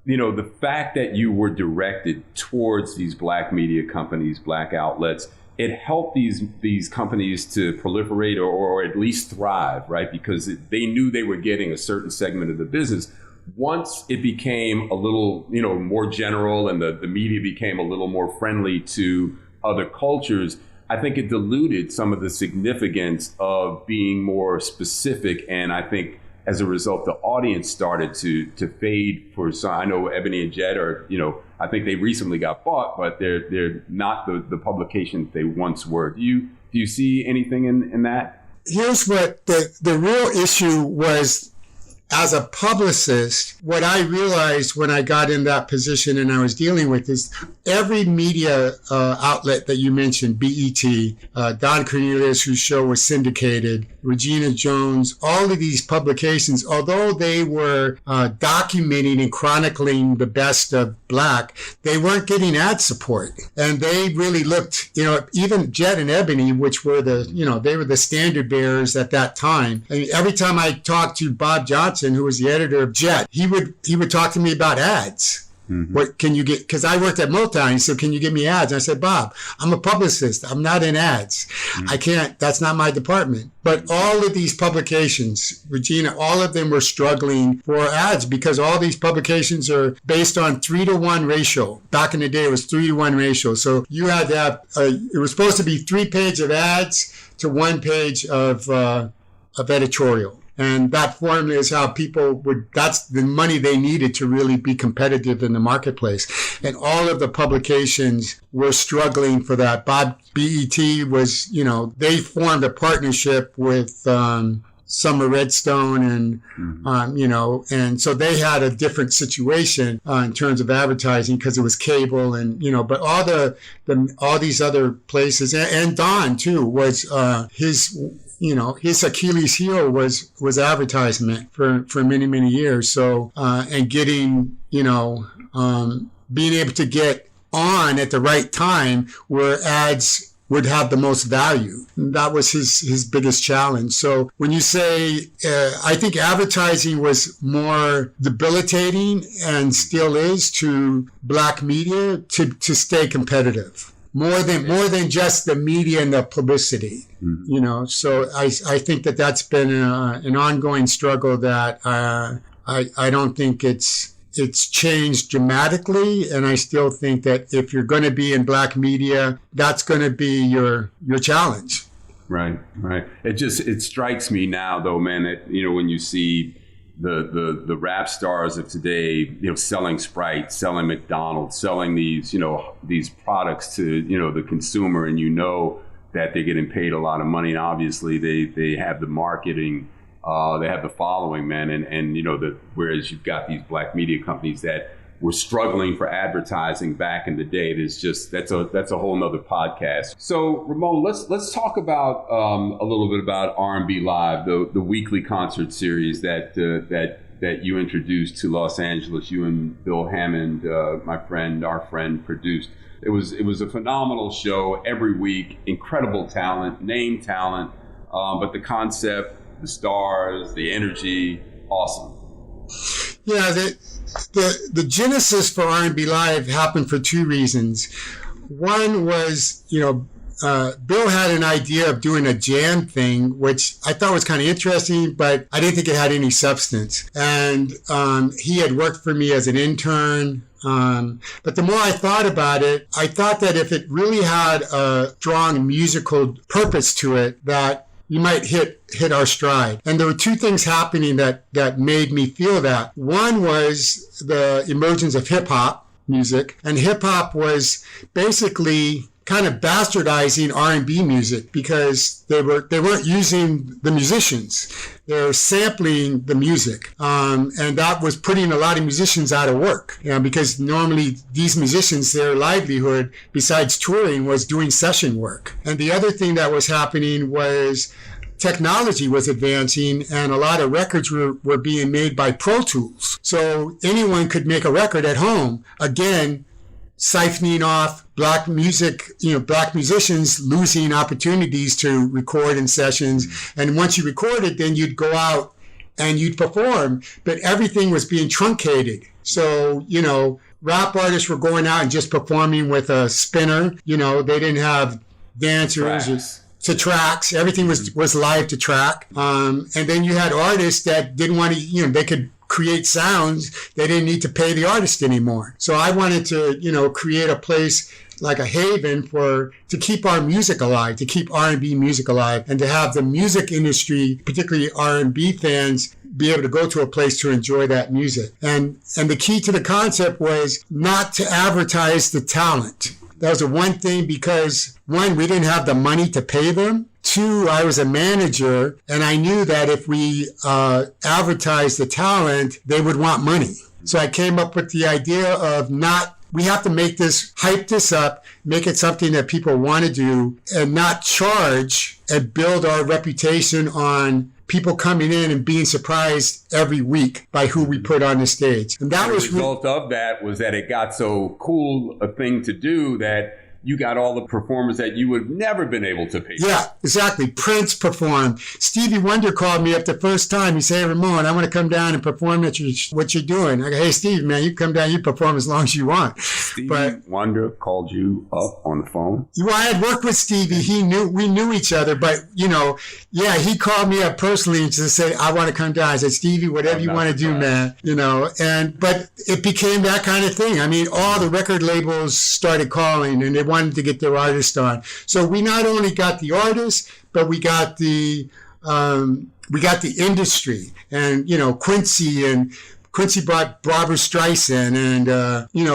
the fact that you were directed towards these black media companies, black outlets, it helped these companies to proliferate or at least thrive, right? Because they knew they were getting a certain segment of the business. Once it became a little, more general and the media became a little more friendly to other cultures, I think it diluted some of the significance of being more specific. And I think as a result, the audience started to fade for some. I know Ebony and Jet are, I think they recently got bought, but they're not the publication they once were. Do you see anything in that? Here's what the real issue was. As a publicist, what I realized when I got in that position and I was dealing with is every media outlet that you mentioned, BET, Don Cornelius, whose show was syndicated, Regina Jones, all of these publications, although they were documenting and chronicling the best of black, they weren't getting ad support. And they really looked, even Jet and Ebony, which were they were the standard bearers at that time. I mean, every time I talked to Bob Johnson, who was the editor of Jet, he would talk to me about ads. Mm-hmm. What can you get? Because I worked at Motown. He said, "Can you get me ads?" And I said, "Bob, I'm a publicist. I'm not in ads. Mm-hmm. I can't. That's not my department." But all of these publications, Regina, all of them were struggling for ads because all these publications are based on 3-to-1 ratio. Back in the day, it was 3-to-1 ratio. So you had to have. It was supposed to be 3 pages of ads to 1 page of editorial. And that formula is how that's the money they needed to really be competitive in the marketplace. And all of the publications were struggling for that. BET was, they formed a partnership with Summer Redstone and, and so they had a different situation in terms of advertising because it was cable and, but all these other places and Don too was, his Achilles heel was advertisement for many, many years. So, and getting, being able to get on at the right time where ads would have the most value. That was his biggest challenge. So when you say, I think advertising was more debilitating and still is to Black media to stay competitive. More than just the media and the publicity, So I think that's been an ongoing struggle that I don't think it's changed dramatically, and I still think that if you're going to be in Black media, that's going to be your challenge. Right. It strikes me now, though, man, that when you see the rap stars of today, selling Sprite, selling McDonald's, selling these products to the consumer, and that they're getting paid a lot of money, and obviously they have the marketing. They have the following, man, and whereas you've got these Black media companies that were struggling for advertising back in the day. That's a whole nother podcast. So Ramon, let's talk about a little bit about R&B Live, the weekly concert series that you introduced to Los Angeles. You and Bill Hammond, our friend, produced. It was a phenomenal show every week. Incredible talent, name talent, but the concept, the stars, the energy, awesome. Yeah, the genesis for R&B Live happened for two reasons. One was, Bill had an idea of doing a jam thing, which I thought was kind of interesting, but I didn't think it had any substance. And he had worked for me as an intern. But the more I thought about it, I thought that if it really had a strong musical purpose to it, that you might hit our stride. And there were two things happening that made me feel that. One was the emergence of hip hop music, and hip hop was basically kind of bastardizing R&B music because they weren't using the musicians. They were sampling the music. And that was putting a lot of musicians out of work, because normally these musicians, their livelihood, besides touring, was doing session work. And the other thing that was happening was technology was advancing and a lot of records were being made by Pro Tools. So anyone could make a record at home. Again, siphoning off Black music, Black musicians losing opportunities to record in sessions. And once you recorded, then you'd go out and you'd perform, but everything was being truncated. So, rap artists were going out and just performing with a spinner. They didn't have dancers to tracks. Everything was live to track. And then you had artists that didn't want to, they could create sounds. They didn't need to pay the artist anymore. So I wanted to, create a place like a haven to keep our music alive, to keep R&B music alive, and to have the music industry, particularly R&B fans, be able to go to a place to enjoy that music. And the key to the concept was not to advertise the talent. That was the one thing, because one, we didn't have the money to pay them. Two, I was a manager, and I knew that if we advertised the talent, they would want money. So I came up with the idea of we have to hype this up, make it something that people want to do, and not charge and build our reputation on people coming in and being surprised every week by who we put on the stage. And that was the result of that was that it got so cool a thing to do that you got all the performers that you would have never been able to pay. Yeah, exactly. Prince performed. Stevie Wonder called me up the first time. He said, "Hey, Ramon, I want to come down and perform what you're doing." I go, "Hey, Steve, man, you come down, you perform as long as you want." Stevie Wonder called you up on the phone? Well, I had worked with Stevie. We knew each other, but, he called me up personally and just said, "I want to come down." I said, "Stevie, whatever you want to do, man." But it became that kind of thing. I mean, all the record labels started calling and they wanted to get their artist on. So we not only got the artist, but we got the industry, and Quincy brought Barbra Streisand, and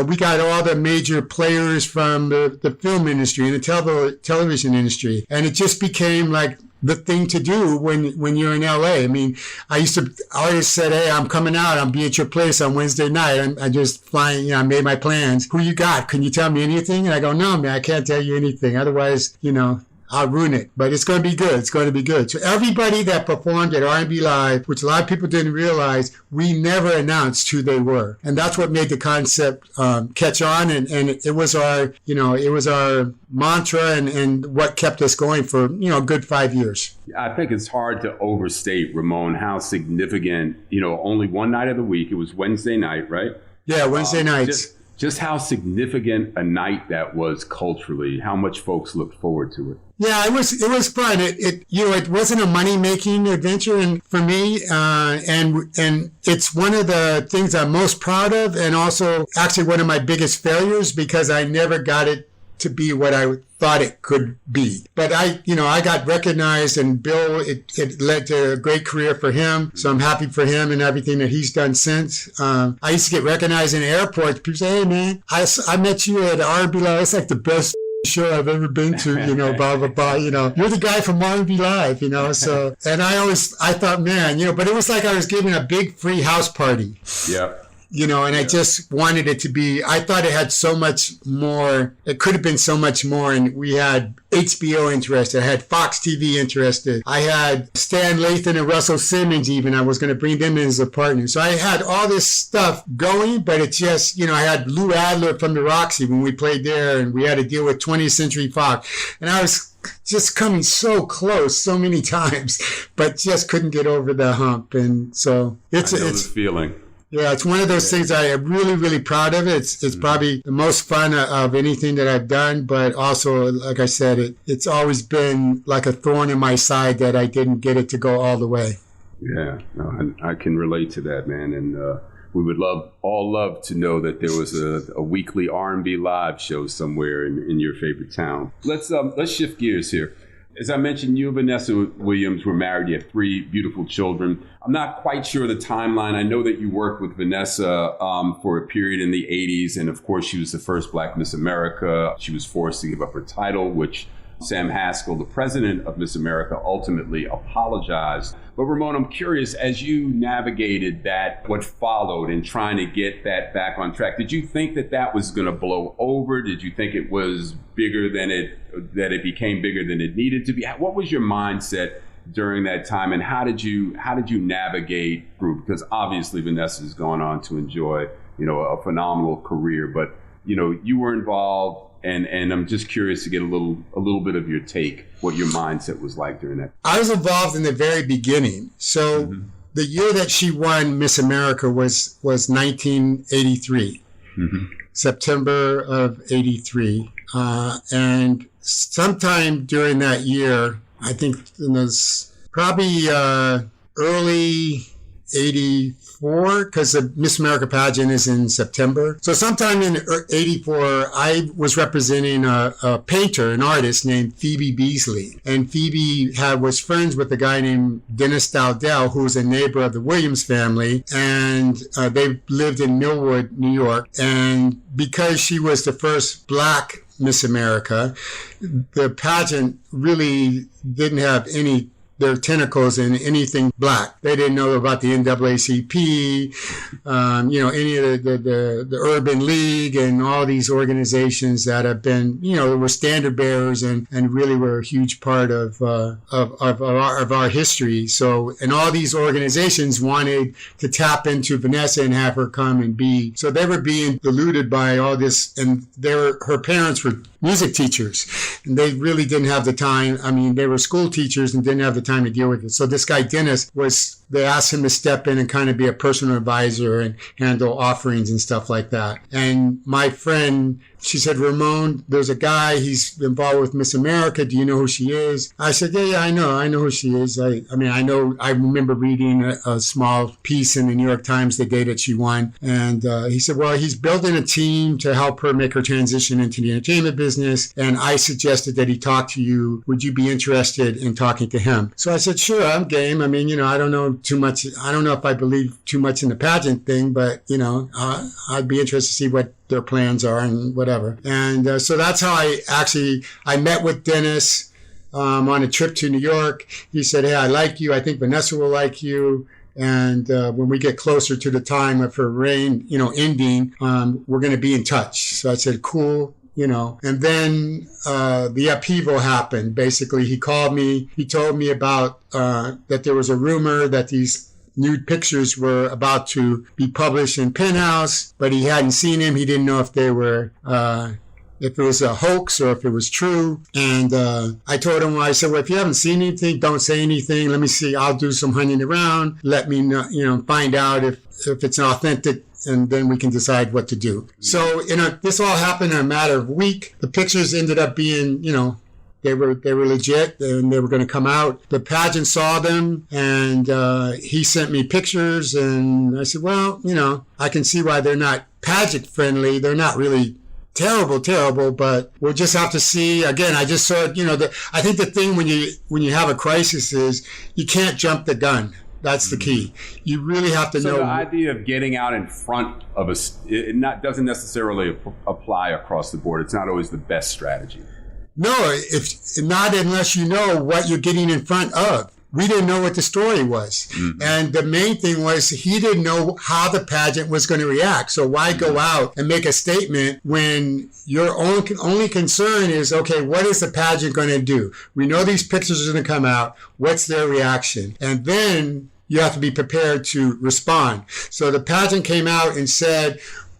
we got all the major players from the film industry and the television industry, and it just became like the thing to do when you're in LA. I mean, I always said, hey, I'm coming out. I'll be at your place on Wednesday night. I just flying, you know, I made my plans. Who you got? Can you tell me anything? And I go, no, man, I can't tell you anything. Otherwise, you know, I'll ruin it. But it's going to be good. It's going to be good. So everybody that performed at R&B Live, which a lot of people didn't realize, we never announced who they were. And that's what made the concept catch on. And it was our, you know, it was our mantra and what kept us going for, you know, a good 5 years. I think it's hard to overstate, Ramon, how significant, you know, only one night of the week. It was Wednesday night, right? Yeah, Wednesday nights. Just how significant a night that was culturally, how much folks looked forward to it. Yeah, it was fun. It wasn't a money-making adventure, and for me, and it's one of the things I'm most proud of, and also actually one of my biggest failures, because I never got it to be what I thought it could be. But I got recognized, and Bill, it led to a great career for him. So I'm happy for him and everything that he's done since. I used to get recognized in airports. People say, hey man, I met you at R&B Live. It's like the best show I've ever been to, you know, blah, blah, blah, you know, you're the guy from R&B Live, you know, so, and I thought, man, you know, but it was like I was giving a big free house party. Yeah. You know, and I just wanted it to be, I thought it had so much more, it could have been so much more. And we had HBO interested, I had Fox TV interested, I had Stan Lathan and Russell Simmons even, I was going to bring them in as a partner. So I had all this stuff going, but it just, you know, I had Lou Adler from the Roxy when we played there, and we had to deal with 20th Century Fox. And I was just coming so close so many times, but just couldn't get over the hump. And so it's the feeling. Yeah, it's one of those things I am really, really proud of. It's probably the most fun of anything that I've done, but also, like I said, it's always been like a thorn in my side that I didn't get it to go all the way. Yeah, no, I can relate to that, man. And we would love to know that there was a weekly R&B Live show somewhere in your favorite town. Let's shift gears here. As I mentioned, you and Vanessa Williams were married. You have 3 beautiful children. I'm not quite sure the timeline. I know that you worked with Vanessa for a period in the 80s. And of course, she was the first Black Miss America. She was forced to give up her title, which Sam Haskell, the president of Miss America, ultimately apologized. But Ramon, I'm curious, as you navigated that, what followed in trying to get that back on track, did you think that was going to blow over? Did you think it was bigger that it became bigger than it needed to be? What was your mindset during that time, and how did you navigate through? Because obviously Vanessa's gone on to enjoy, you know, a phenomenal career, but you know, you were involved. And I'm just curious to get a little bit of your take, what your mindset was like during that. I was involved in the very beginning. So the year that she won Miss America was 1983, September of 83. And sometime during that year, I think it was probably early 84, because the Miss America pageant is in September. So sometime in 84, I was representing a painter, an artist named Phoebe Beasley. And Phoebe was friends with a guy named Dennis Dowdell, who was a neighbor of the Williams family. And they lived in Millwood, New York. And because she was the first Black Miss America, the pageant really didn't have their tentacles in anything Black. They didn't know about the NAACP, you know, any of the Urban League and all these organizations that have been, you know, were standard bearers and really were a huge part of our history. So, and all these organizations wanted to tap into Vanessa and have her come and be. So they were being diluted by all this, and her parents were music teachers, and they really didn't have the time. I mean, they were school teachers and didn't have the time to deal with it. So this guy, Dennis, they asked him to step in and kind of be a personal advisor and handle offerings and stuff like that. And my friend, she said, Ramon, there's a guy, he's involved with Miss America. Do you know who she is? I said, yeah, I know who she is. I remember reading a small piece in the New York Times the day that she won. And he said, well, he's building a team to help her make her transition into the entertainment business. And I suggested that he talk to you. Would you be interested in talking to him? So I said, sure, I'm game. I mean, you know, I don't know too much. I don't know if I believe too much in the pageant thing, but, you know, I'd be interested to see what their plans are and whatever. And so that's how I met with Dennis. on a trip to New York. He said, hey, I like you. I think Vanessa will like you. And when we get closer to the time of her reign, ending, we're going to be in touch. So I said, cool. And then the upheaval happened. Basically, he called me. He told me about that there was a rumor that these nude pictures were about to be published in Penthouse, but he hadn't seen him. He didn't know if they were if it was a hoax or if it was true. And I told him, I said, well, if you haven't seen anything, don't say anything. Let me see. I'll do some hunting around. Let me know, find out if it's authentic, and then we can decide what to do. So, this all happened in a matter of a week. The pictures ended up being, they were legit, and they were going to come out. The pageant saw them, and he sent me pictures, and I said, well, I can see why they're not pageant friendly. They're not really terrible, but we'll just have to see. Again, I just saw it, I think the thing when you have a crisis is you can't jump the gun. That's the key. You really have to know. So the idea of getting out in front of doesn't necessarily apply across the board. It's not always the best strategy. No, if not unless you know what you're getting in front of. We didn't know what the story was. Mm-hmm. And the main thing was he didn't know how the pageant was going to react. So why go out and make a statement when your only concern is, okay, what is the pageant going to do? We know these pictures are going to come out. What's their reaction? And then you have to be prepared to respond. So the pageant came out and said,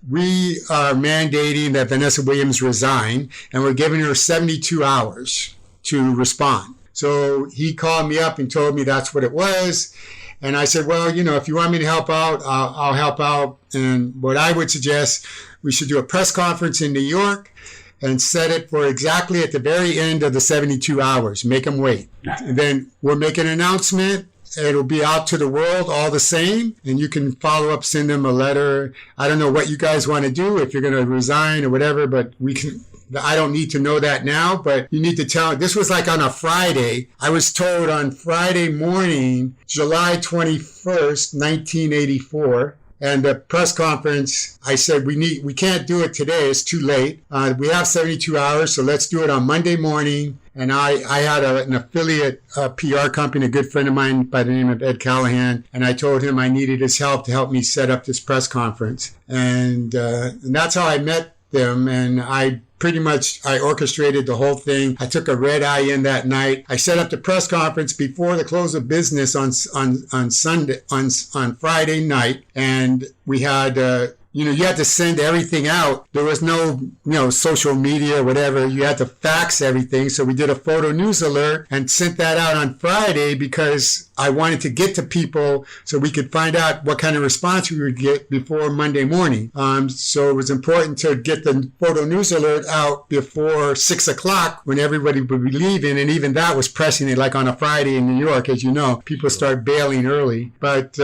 we are mandating that Vanessa Williams resign, and we're giving her 72 hours to respond. So he called me up and told me that's what it was. And I said, well, if you want me to help out, I'll help out. And what I would suggest, we should do a press conference in New York and set it for exactly at the very end of the 72 hours. Make them wait. And then we'll make an announcement. It'll be out to the world all the same, and you can follow up, send them a letter. I don't know what you guys want to do, if you're going to resign or whatever, but I don't need to know that now, but you need to tell. This was like on a Friday. I was told on Friday morning, July 21st, 1984, and the press conference, I said, we can't do it today. It's too late. We have 72 hours, so let's do it on Monday morning. And I had an affiliate PR company, a good friend of mine by the name of Ed Callahan, and I told him I needed his help to help me set up this press conference. And that's how I met them, and I orchestrated the whole thing. I took a red eye in that night. I set up the press conference before the close of business on Friday night, and we had you had to send everything out. There was no, social media or whatever. You had to fax everything. So we did a photo news alert and sent that out on Friday because I wanted to get to people so we could find out what kind of response we would get before Monday morning. So it was important to get the photo news alert out before 6 o'clock when everybody would be leaving. And even that was pressing it, like on a Friday in New York, as you know, people start bailing early. But,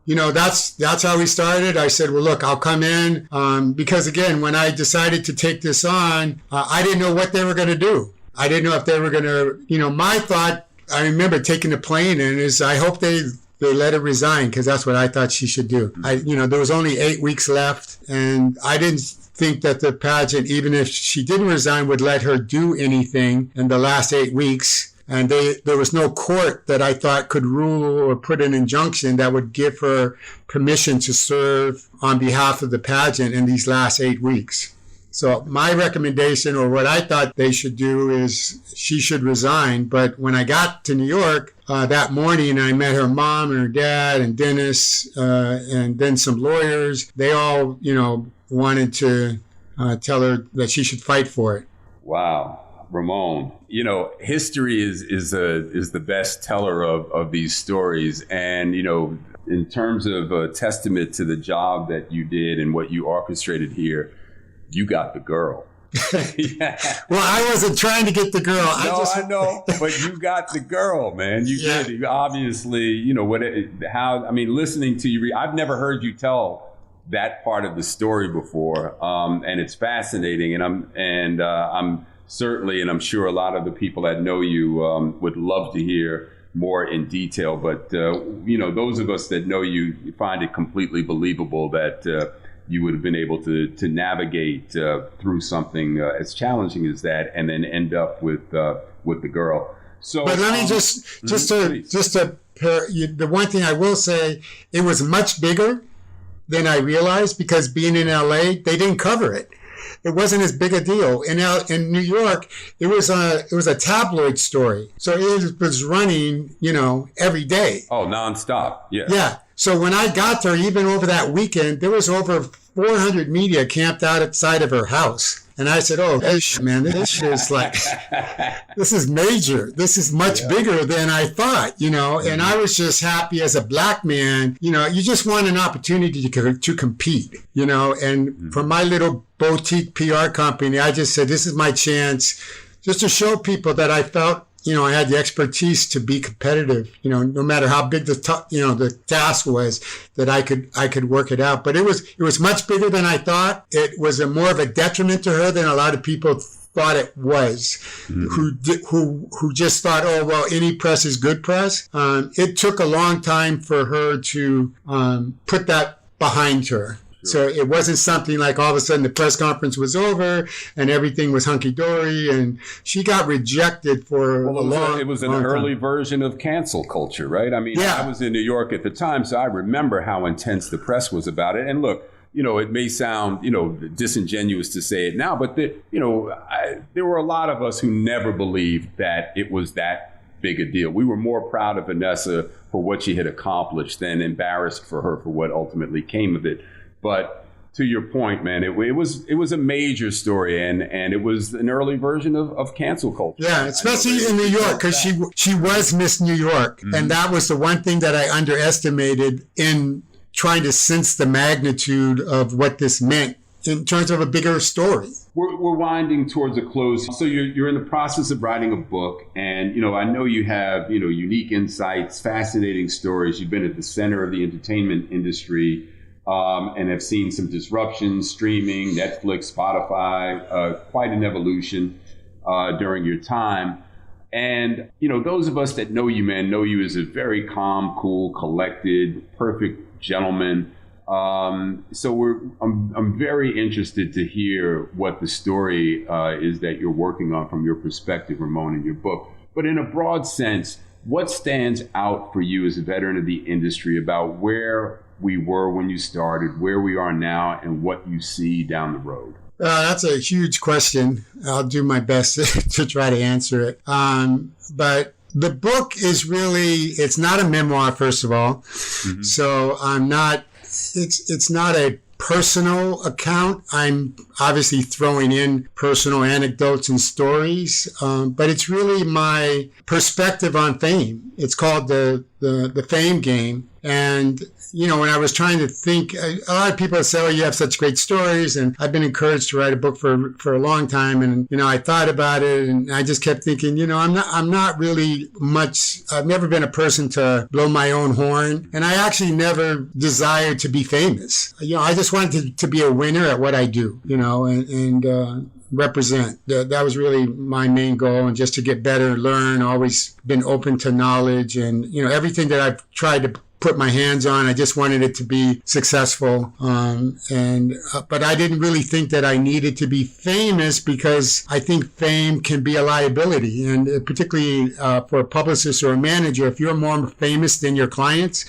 that's how we started. I said, well, look, I'll come in because, again, when I decided to take this on, I didn't know what they were going to do. I didn't know if they were going to, my thought, I remember taking the plane in is I hope they let her resign because that's what I thought she should do. There was only 8 weeks left, and I didn't think that the pageant, even if she didn't resign, would let her do anything in the last 8 weeks. And there was no court that I thought could rule or put an injunction that would give her permission to serve on behalf of the pageant in these last 8 weeks. So my recommendation, or what I thought they should do, is she should resign. But when I got to New York that morning, I met her mom and her dad and Dennis and then some lawyers. They all, wanted to tell her that she should fight for it. Wow. Ramon, history is the best teller of these stories. And, in terms of a testament to the job that you did and what you orchestrated here, you got the girl. Yeah. Well, I wasn't trying to get the girl. I know, but you got the girl, man. You did. You obviously, listening to you, I've never heard you tell that part of the story before. And it's fascinating. And I'm certainly, and I'm sure a lot of the people that know you would love to hear more in detail. But, those of us that know you find it completely believable that you would have been able to navigate through something as challenging as that and then end up with with the girl. So, but let me the one thing I will say, it was much bigger than I realized, because being in LA, they didn't cover it. It wasn't as big a deal. In New York, it was a tabloid story. So it was running, every day. Oh, nonstop. Yeah. Yeah. So when I got there, even over that weekend, there was over 400 media camped outside of her house. And I said, oh, man, this is like, this is major. This is much bigger than I thought, and I was just happy as a black man. You just want an opportunity to compete, and for my little boutique PR company, I just said, this is my chance just to show people that I felt, I had the expertise to be competitive, no matter how big the task was, that I could work it out. But it was much bigger than I thought. It was more of a detriment to her than a lot of people thought it was, who just thought, oh, well, any press is good press. It took a long time for her to put that behind her. So it wasn't something like all of a sudden the press conference was over and everything was hunky-dory, and she got rejected for a long time. It was an early version of cancel culture, right? I mean, I was in New York at the time, so I remember how intense the press was about it. And look, it may sound, disingenuous to say it now, but there were a lot of us who never believed that it was that big a deal. We were more proud of Vanessa for what she had accomplished than embarrassed for her for what ultimately came of it. But to your point, man, it was a major story, and it was an early version of cancel culture. Yeah, especially in New York, because she was Miss New York, and that was the one thing that I underestimated in trying to sense the magnitude of what this meant in terms of a bigger story. We're winding towards a close. So you're in the process of writing a book, and I know you have unique insights, fascinating stories. You've been at the center of the entertainment industry. And have seen some disruptions, streaming, Netflix, Spotify, quite an evolution during your time. And, those of us that know you, man, know you as a very calm, cool, collected, perfect gentleman. So I'm very interested to hear what the story is that you're working on from your perspective, Ramon, in your book. But in a broad sense, what stands out for you as a veteran of the industry about where we were when you started, where we are now, and what you see down the road? That's a huge question. I'll do my best to try to answer it. But the book is it's not a memoir, first of all. Mm-hmm. So it's not a personal account. I'm obviously throwing in personal anecdotes and stories, but it's really my perspective on fame. It's called the Fame Game. And when I was trying to think, a lot of people say, oh, you have such great stories. And I've been encouraged to write a book for a long time. And, I thought about it, and I just kept thinking, I'm not really much, I've never been a person to blow my own horn. And I actually never desired to be famous. I just wanted to be a winner at what I do, and represent. That was really my main goal, and just to get better, learn, always been open to knowledge, and, everything that I've tried to put my hands on, I just wanted it to be successful. But I didn't really think that I needed to be famous, because I think fame can be a liability. And particularly for a publicist or a manager, if you're more famous than your clients,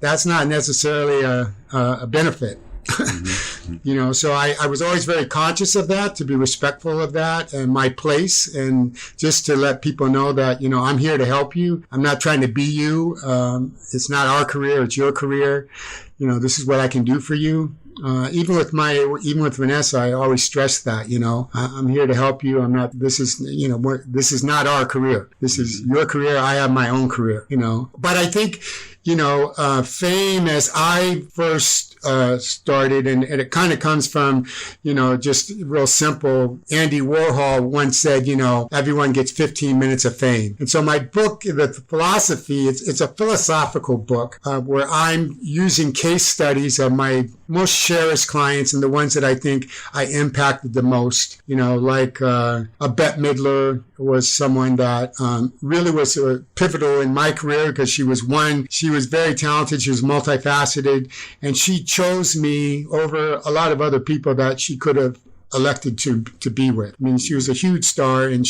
that's not necessarily a benefit. Mm-hmm. So I was always very conscious of that, to be respectful of that and my place, and just to let people know that, I'm here to help you. I'm not trying to be you. It's not our career, it's your career. This is what I can do for you. Even with Vanessa, I always stress that, I'm here to help you. This is not our career. This is your career. I have my own career, But I think, fame, as I first started, and it kind of comes from, just real simple. Andy Warhol once said, everyone gets 15 minutes of fame. And so my book, the philosophy, it's a philosophical book where I'm using case studies of my most cherished clients and the ones that I think I impacted the most. Like a Bette Midler was someone that really was pivotal in my career, because she was very talented, she was multifaceted, and she chose me over a lot of other people that she could have elected to be with. I mean, she was a huge star, and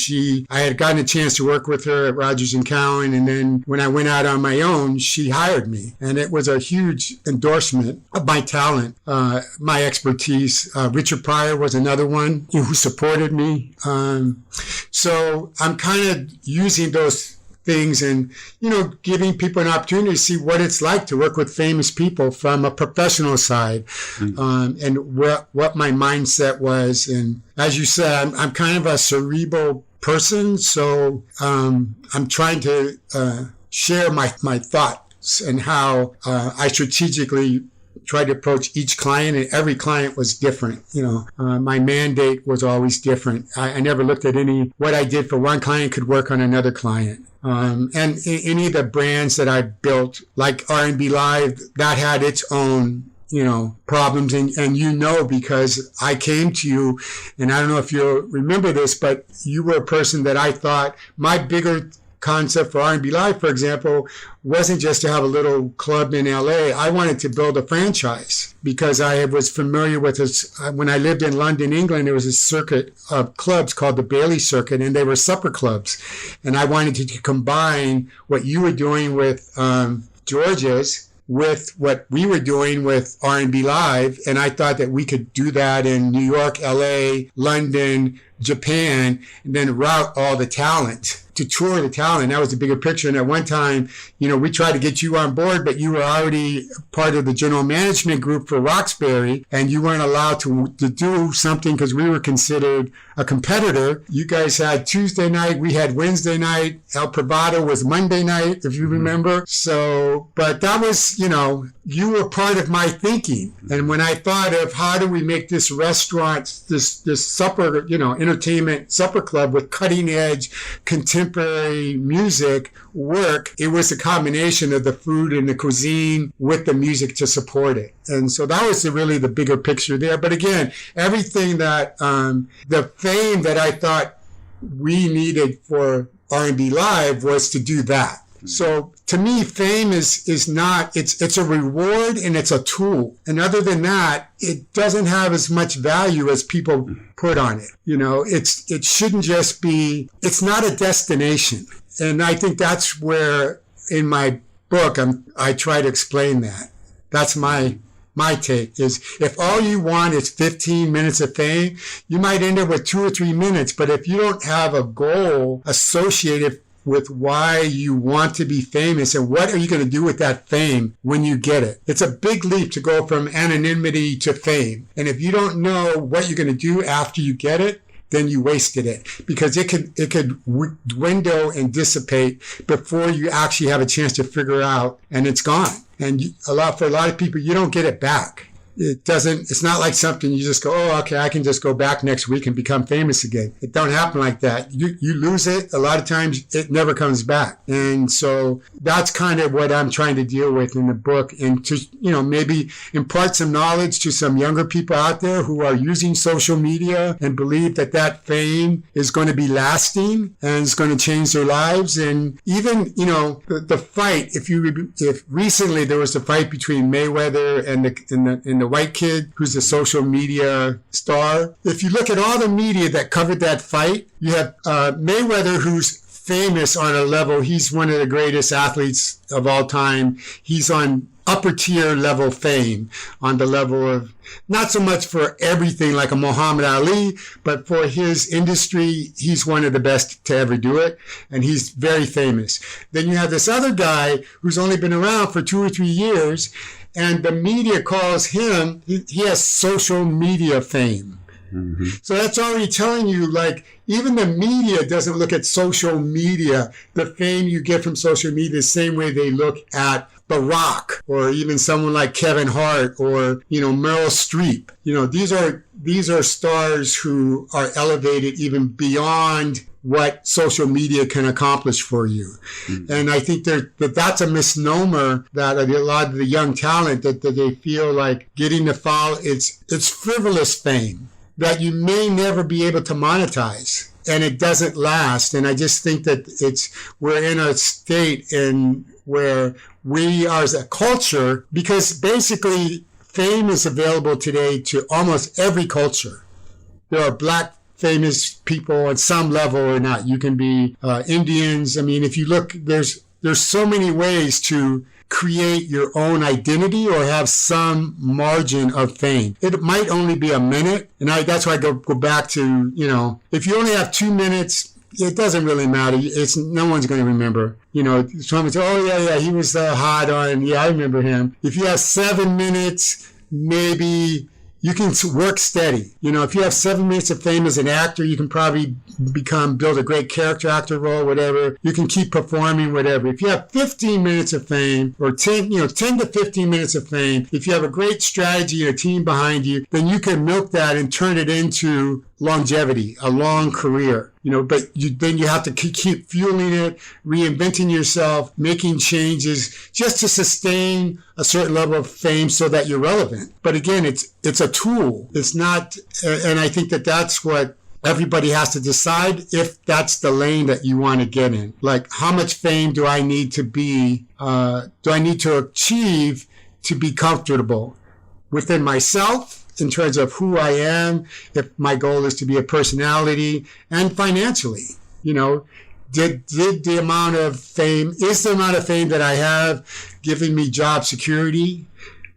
I had gotten a chance to work with her at Rogers Cowan, and then when I went out on my own, she hired me, and it was a huge endorsement of my talent, my expertise. Richard Pryor was another one who supported me. So I'm kind of using those things and, giving people an opportunity to see what it's like to work with famous people from a professional side, and what my mindset was. And as you said, I'm kind of a cerebral person, so I'm trying to share my thoughts and how I strategically try to approach each client, and every client was different. My mandate was always different. I never looked at what I did for one client could work on another client. And any of the brands that I built, like R&B Live, that had its own, problems. And because I came to you, and I don't know if you remember this, but you were a person that I thought my bigger concept for R&B Live, for example, wasn't just to have a little club in LA. I wanted to build a franchise because I was familiar with this. When I lived in London, England, there was a circuit of clubs called the Bailey Circuit, and they were supper clubs. And I wanted to combine what you were doing with George's with what we were doing with R&B Live. And I thought that we could do that in New York, LA, London, Japan, and then route all the talent, to tour the talent. That was the bigger picture. And at one time, we tried to get you on board, but you were already part of the general management group for Roxbury, and you weren't allowed to do something because we were considered a competitor. You guys had Tuesday night, we had Wednesday night, El Privado was Monday night, if you remember. So, but that was, you were part of my thinking. And when I thought of how do we make this restaurant, this supper, entertainment supper club with cutting edge contemporary music work, it was a combination of the food and the cuisine with the music to support it. And so that was really the bigger picture there. But again, everything that, the fame that I thought we needed for R&B Live was to do that. So to me, fame is not, it's a reward and it's a tool. And other than that, it doesn't have as much value as people put on it. It shouldn't just be, it's not a destination. And I think that's where in my book, I try to explain that. That's my take is if all you want is 15 minutes of fame, you might end up with 2 or 3 minutes. But if you don't have a goal associated with why you want to be famous and what are you going to do with that fame when you get it. It's a big leap to go from anonymity to fame. And if you don't know what you're going to do after you get it, then you wasted it because it could dwindle and dissipate before you actually have a chance to figure out, and it's gone. And for a lot of people, you don't get it back. It's not like something you just go, oh, okay, I can just go back next week and become famous again. It don't happen like that. You lose it. A lot of times it never comes back. And so that's kind of what I'm trying to deal with in the book, and to, maybe impart some knowledge to some younger people out there who are using social media and believe that fame is going to be lasting and it's going to change their lives. And even, the fight, if recently there was a fight between Mayweather and the white kid who's a social media star. If you look at all the media that covered that fight, you have Mayweather, who's famous on a level. He's one of the greatest athletes of all time. He's on upper tier level fame, on the level of not so much for everything like a Muhammad Ali, but for his industry, he's one of the best to ever do it. And he's very famous. Then you have this other guy who's only been around for 2 or 3 years, and the media calls him, he has social media fame. Mm-hmm. So that's already telling you, like, even the media doesn't look at social media, the fame you get from social media, the same way they look at The Rock, or even someone like Kevin Hart, or, Meryl Streep. These are stars who are elevated even beyond what social media can accomplish for you. Mm-hmm. And I think that's a misnomer that a lot of the young talent that they feel like getting the follow, it's frivolous fame that you may never be able to monetize, and it doesn't last. And I just think that we're in a state where we are as a culture, because basically fame is available today to almost every culture. there are black famous people at some level or not. You can be Indians. I mean, if you look, there's so many ways to create your own identity or have some margin of fame. It might only be a minute. And that's why I go back to, if you only have 2 minutes, it doesn't really matter. No one's going to remember. Someone say, oh, yeah, he was hot on. Yeah, I remember him. If you have 7 minutes, maybe you can work steady. If you have 7 minutes of fame as an actor, you can probably build a great character actor role, whatever. You can keep performing, whatever. If you have 15 minutes of fame or 10 to 15 minutes of fame, if you have a great strategy and a team behind you, then you can milk that and turn it into longevity, a long career. But then you have to keep fueling it, reinventing yourself, making changes just to sustain a certain level of fame so that you're relevant. But again, it's a tool. It's not, and I think that's what everybody has to decide, if that's the lane that you want to get in. Like, how much fame do I need to achieve to be comfortable within myself, in terms of who I am, if my goal is to be a personality, and financially, did the amount of fame, is the amount of fame that I have giving me job security?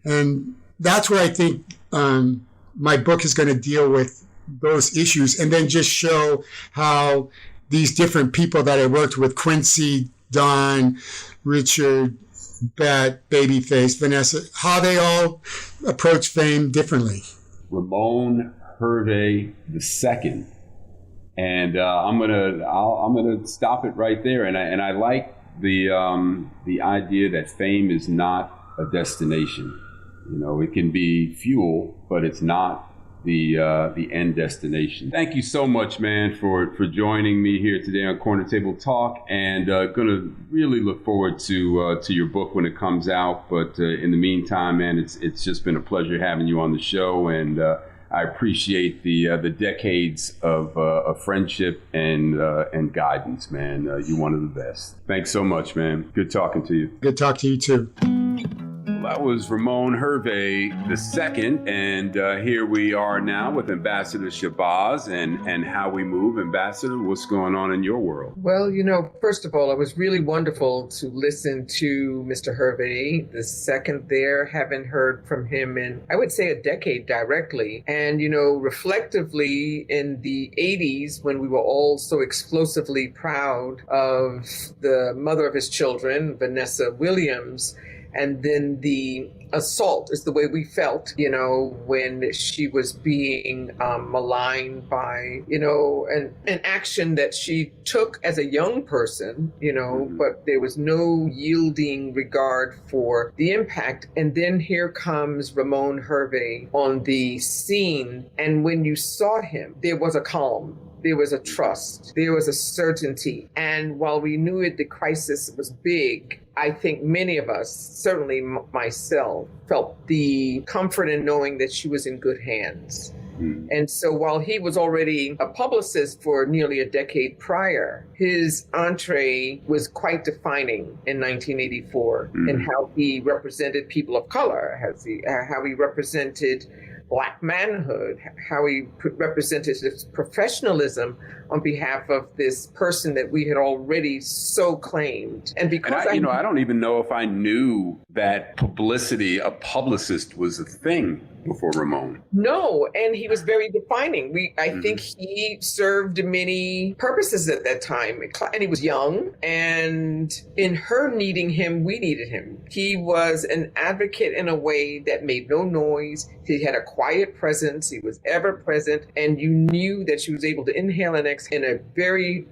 And that's where I think my book is going to deal with those issues, and then just show how these different people that I worked with, Quincy, Don, Richard, Bette, Babyface, Vanessa, how they all approach fame differently. Ramon Hervey II, and I'm gonna stop it right there. And I like the idea that fame is not a destination. It can be fuel, but it's not the end destination. Thank you so much, man, for joining me here today on Corner Table Talk, and gonna really look forward to your book when it comes out. But in the meantime, man, it's just been a pleasure having you on the show, and I appreciate the decades of friendship and guidance, man. You're one of the best. Thanks so much, man. Good talking to you. Good talk to you too. That was Ramon Hervey II, and here we are now with Ambassador Shabazz and How We Move. Ambassador, what's going on in your world? Well, first of all, it was really wonderful to listen to Mr. Hervey II there. Haven't heard from him in, I would say, a decade directly. And, reflectively in the 80s, when we were all so explosively proud of the mother of his children, Vanessa Williams, and then the assault is the way we felt, when she was being maligned by, an action that she took as a young person, but there was no yielding regard for the impact. And then here comes Ramon Hervey on the scene. And when you saw him, there was a calm. There was a trust. There was a certainty. And while we knew the crisis was big, I think many of us, certainly myself, felt the comfort in knowing that she was in good hands. And so while he was already a publicist for nearly a decade prior, his entree was quite defining in 1984 in how he represented people of color, how he represented Black manhood, how he represented his professionalism on behalf of this person that we had already so claimed. And because I don't even know if I knew that a publicist was a thing before Ramon. No, and he was very defining. I think he served many purposes at that time, and he was young, and in her needing him, we needed him. He was an advocate in a way that made no noise. He had a quiet presence. He was ever present, and you knew that she was able to inhale and exhale in a very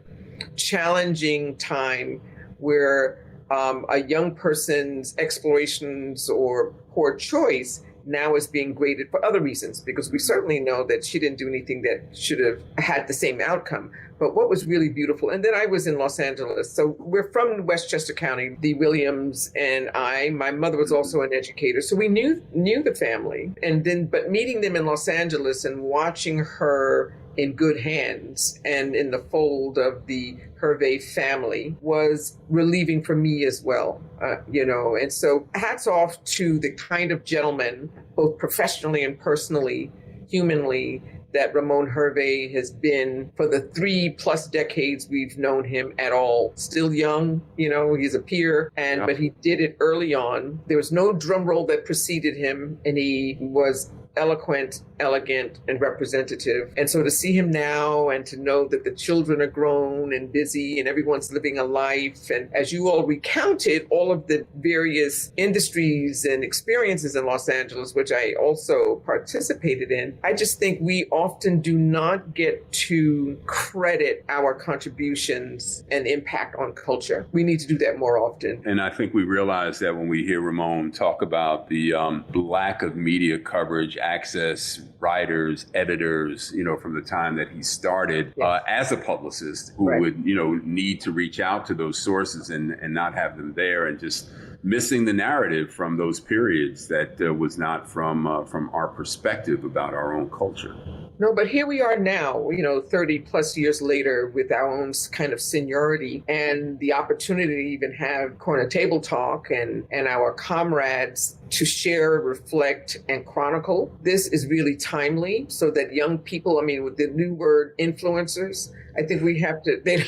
challenging time where a young person's explorations or poor choice now is being graded for other reasons, because we certainly know that she didn't do anything that should have had the same outcome. But what was really beautiful, and then I was in Los Angeles. So we're from Westchester County, the Williams and my mother was also an educator. So we knew the family. But meeting them in Los Angeles and watching her in good hands and in the fold of the Hervey family was relieving for me as well, and so hats off to the kind of gentleman, both professionally and personally, humanly, that Ramon Hervey has been for the 3+ decades we've known him at all. Still young, he's a peer, but he did it early on. There was no drum roll that preceded him, and he was eloquent, elegant, and representative. And so to see him now and to know that the children are grown and busy and everyone's living a life, and as you all recounted, all of the various industries and experiences in Los Angeles, which I also participated in, I just think we often do not get to credit our contributions and impact on culture. We need to do that more often. And I think we realize that when we hear Ramon talk about the lack of media coverage, access, writers, editors, from the time that he started as a publicist who would, need to reach out to those sources and not have them there, and just missing the narrative from those periods that was not from our perspective about our own culture. No, but here we are now, 30+ years later with our own kind of seniority and the opportunity to even have corner table talk and our comrades to share, reflect, and chronicle. This is really timely so that young people, with the new word influencers, I think we have to, they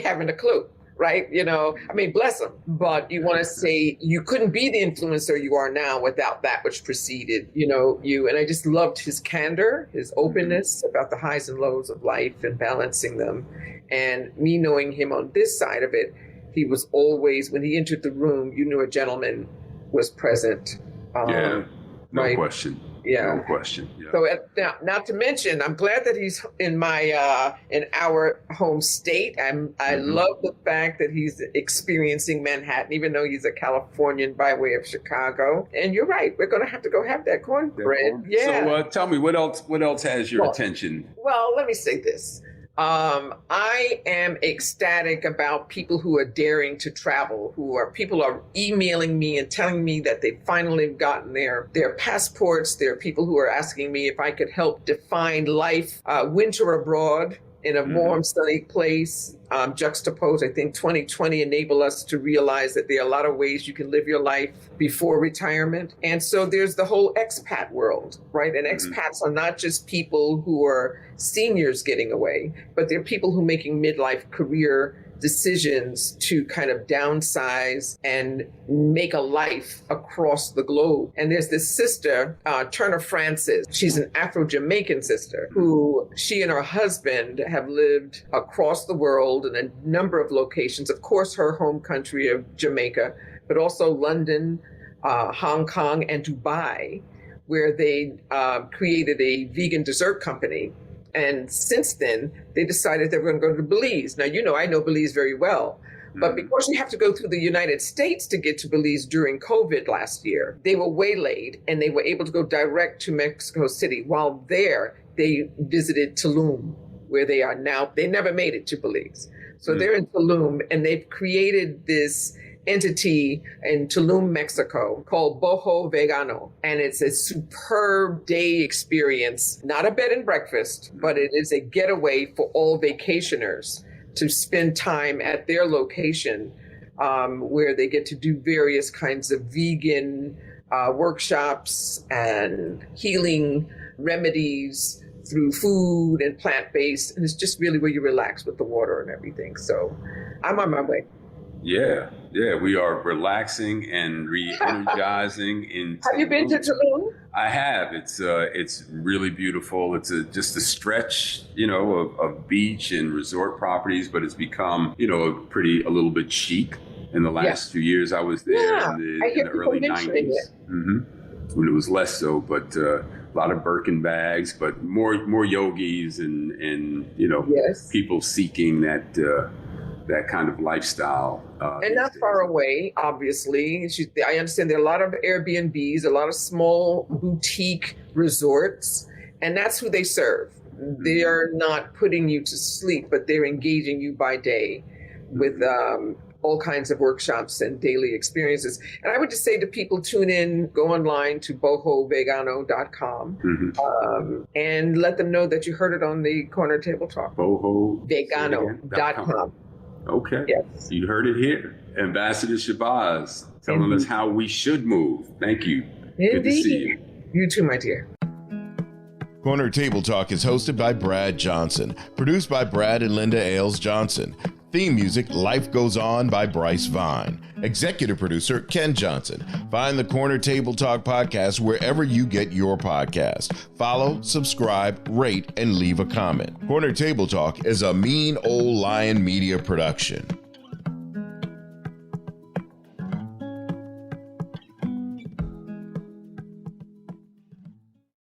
haven't a clue. Right? Bless them. But you want to say you couldn't be the influencer you are now without that which preceded, you. And I just loved his candor, his openness about the highs and lows of life and balancing them. And me knowing him on this side of it, he was always, when he entered the room, you knew a gentleman was present. No right? question. Yeah. No question. Yeah. So now, not to mention, I'm glad that he's in in our home state. I love the fact that he's experiencing Manhattan, even though he's a Californian by way of Chicago. And you're right, we're going to have that cornbread. Yeah. So tell me, what else has your attention? Well, let me say this. I am ecstatic about people who are daring to travel, people are emailing me and telling me that they finally gotten their passports. There are people who are asking me if I could help define life, winter abroad in a warm, sunny place, juxtaposed. I think 2020 enabled us to realize that there are a lot of ways you can live your life before retirement. And so there's the whole expat world, right? And expats are not just people who are seniors getting away, but they're people who are making midlife career decisions to kind of downsize and make a life across the globe. And there's this sister, Turner Francis. She's an Afro-Jamaican sister who she and her husband have lived across the world in a number of locations. Of course, her home country of Jamaica, but also London, Hong Kong, and Dubai, where they created a vegan dessert company. And since then, they decided they were going to go to Belize. Now, I know Belize very well, but because you have to go through the United States to get to Belize during COVID last year, they were waylaid and they were able to go direct to Mexico City. While there, they visited Tulum, where they are now. They never made it to Belize. So they're in Tulum, and they've created this entity in Tulum, Mexico, called Boho Vegano. And it's a superb day experience, not a bed and breakfast, but it is a getaway for all vacationers to spend time at their location, where they get to do various kinds of vegan workshops and healing remedies through food and plant-based. And it's just really where you relax with the water and everything. So I'm on my way. Yeah, we are relaxing and re-energizing. Have you been to Tulum? I have. It's really beautiful. It's just a stretch, of beach and resort properties, but it's become, a little bit chic in the last few years. I was there in the early 90s. When it was less so, but a lot of Birkin bags, but more yogis and people seeking that kind of lifestyle. And not far away, obviously. I understand there are a lot of Airbnbs, a lot of small boutique resorts, and that's who they serve. They are not putting you to sleep, but they're engaging you by day with all kinds of workshops and daily experiences. And I would just say to people, tune in, go online to bohovegano.com and let them know that you heard it on the Corner Table Talk. Bohovegano.com. Okay. Yes. You heard it here. Ambassador Shabazz telling us how we should move. Thank you. Indeed. Good to see you. You too, my dear. Corner Table Talk is hosted by Brad Johnson, produced by Brad and Linda Ailes Johnson. Theme music, Life Goes On by Bryce Vine. Executive producer, Ken Johnson. Find the Corner Table Talk podcast wherever you get your podcast. Follow, subscribe, rate, and leave a comment. Corner Table Talk is a Mean Old Lion Media production.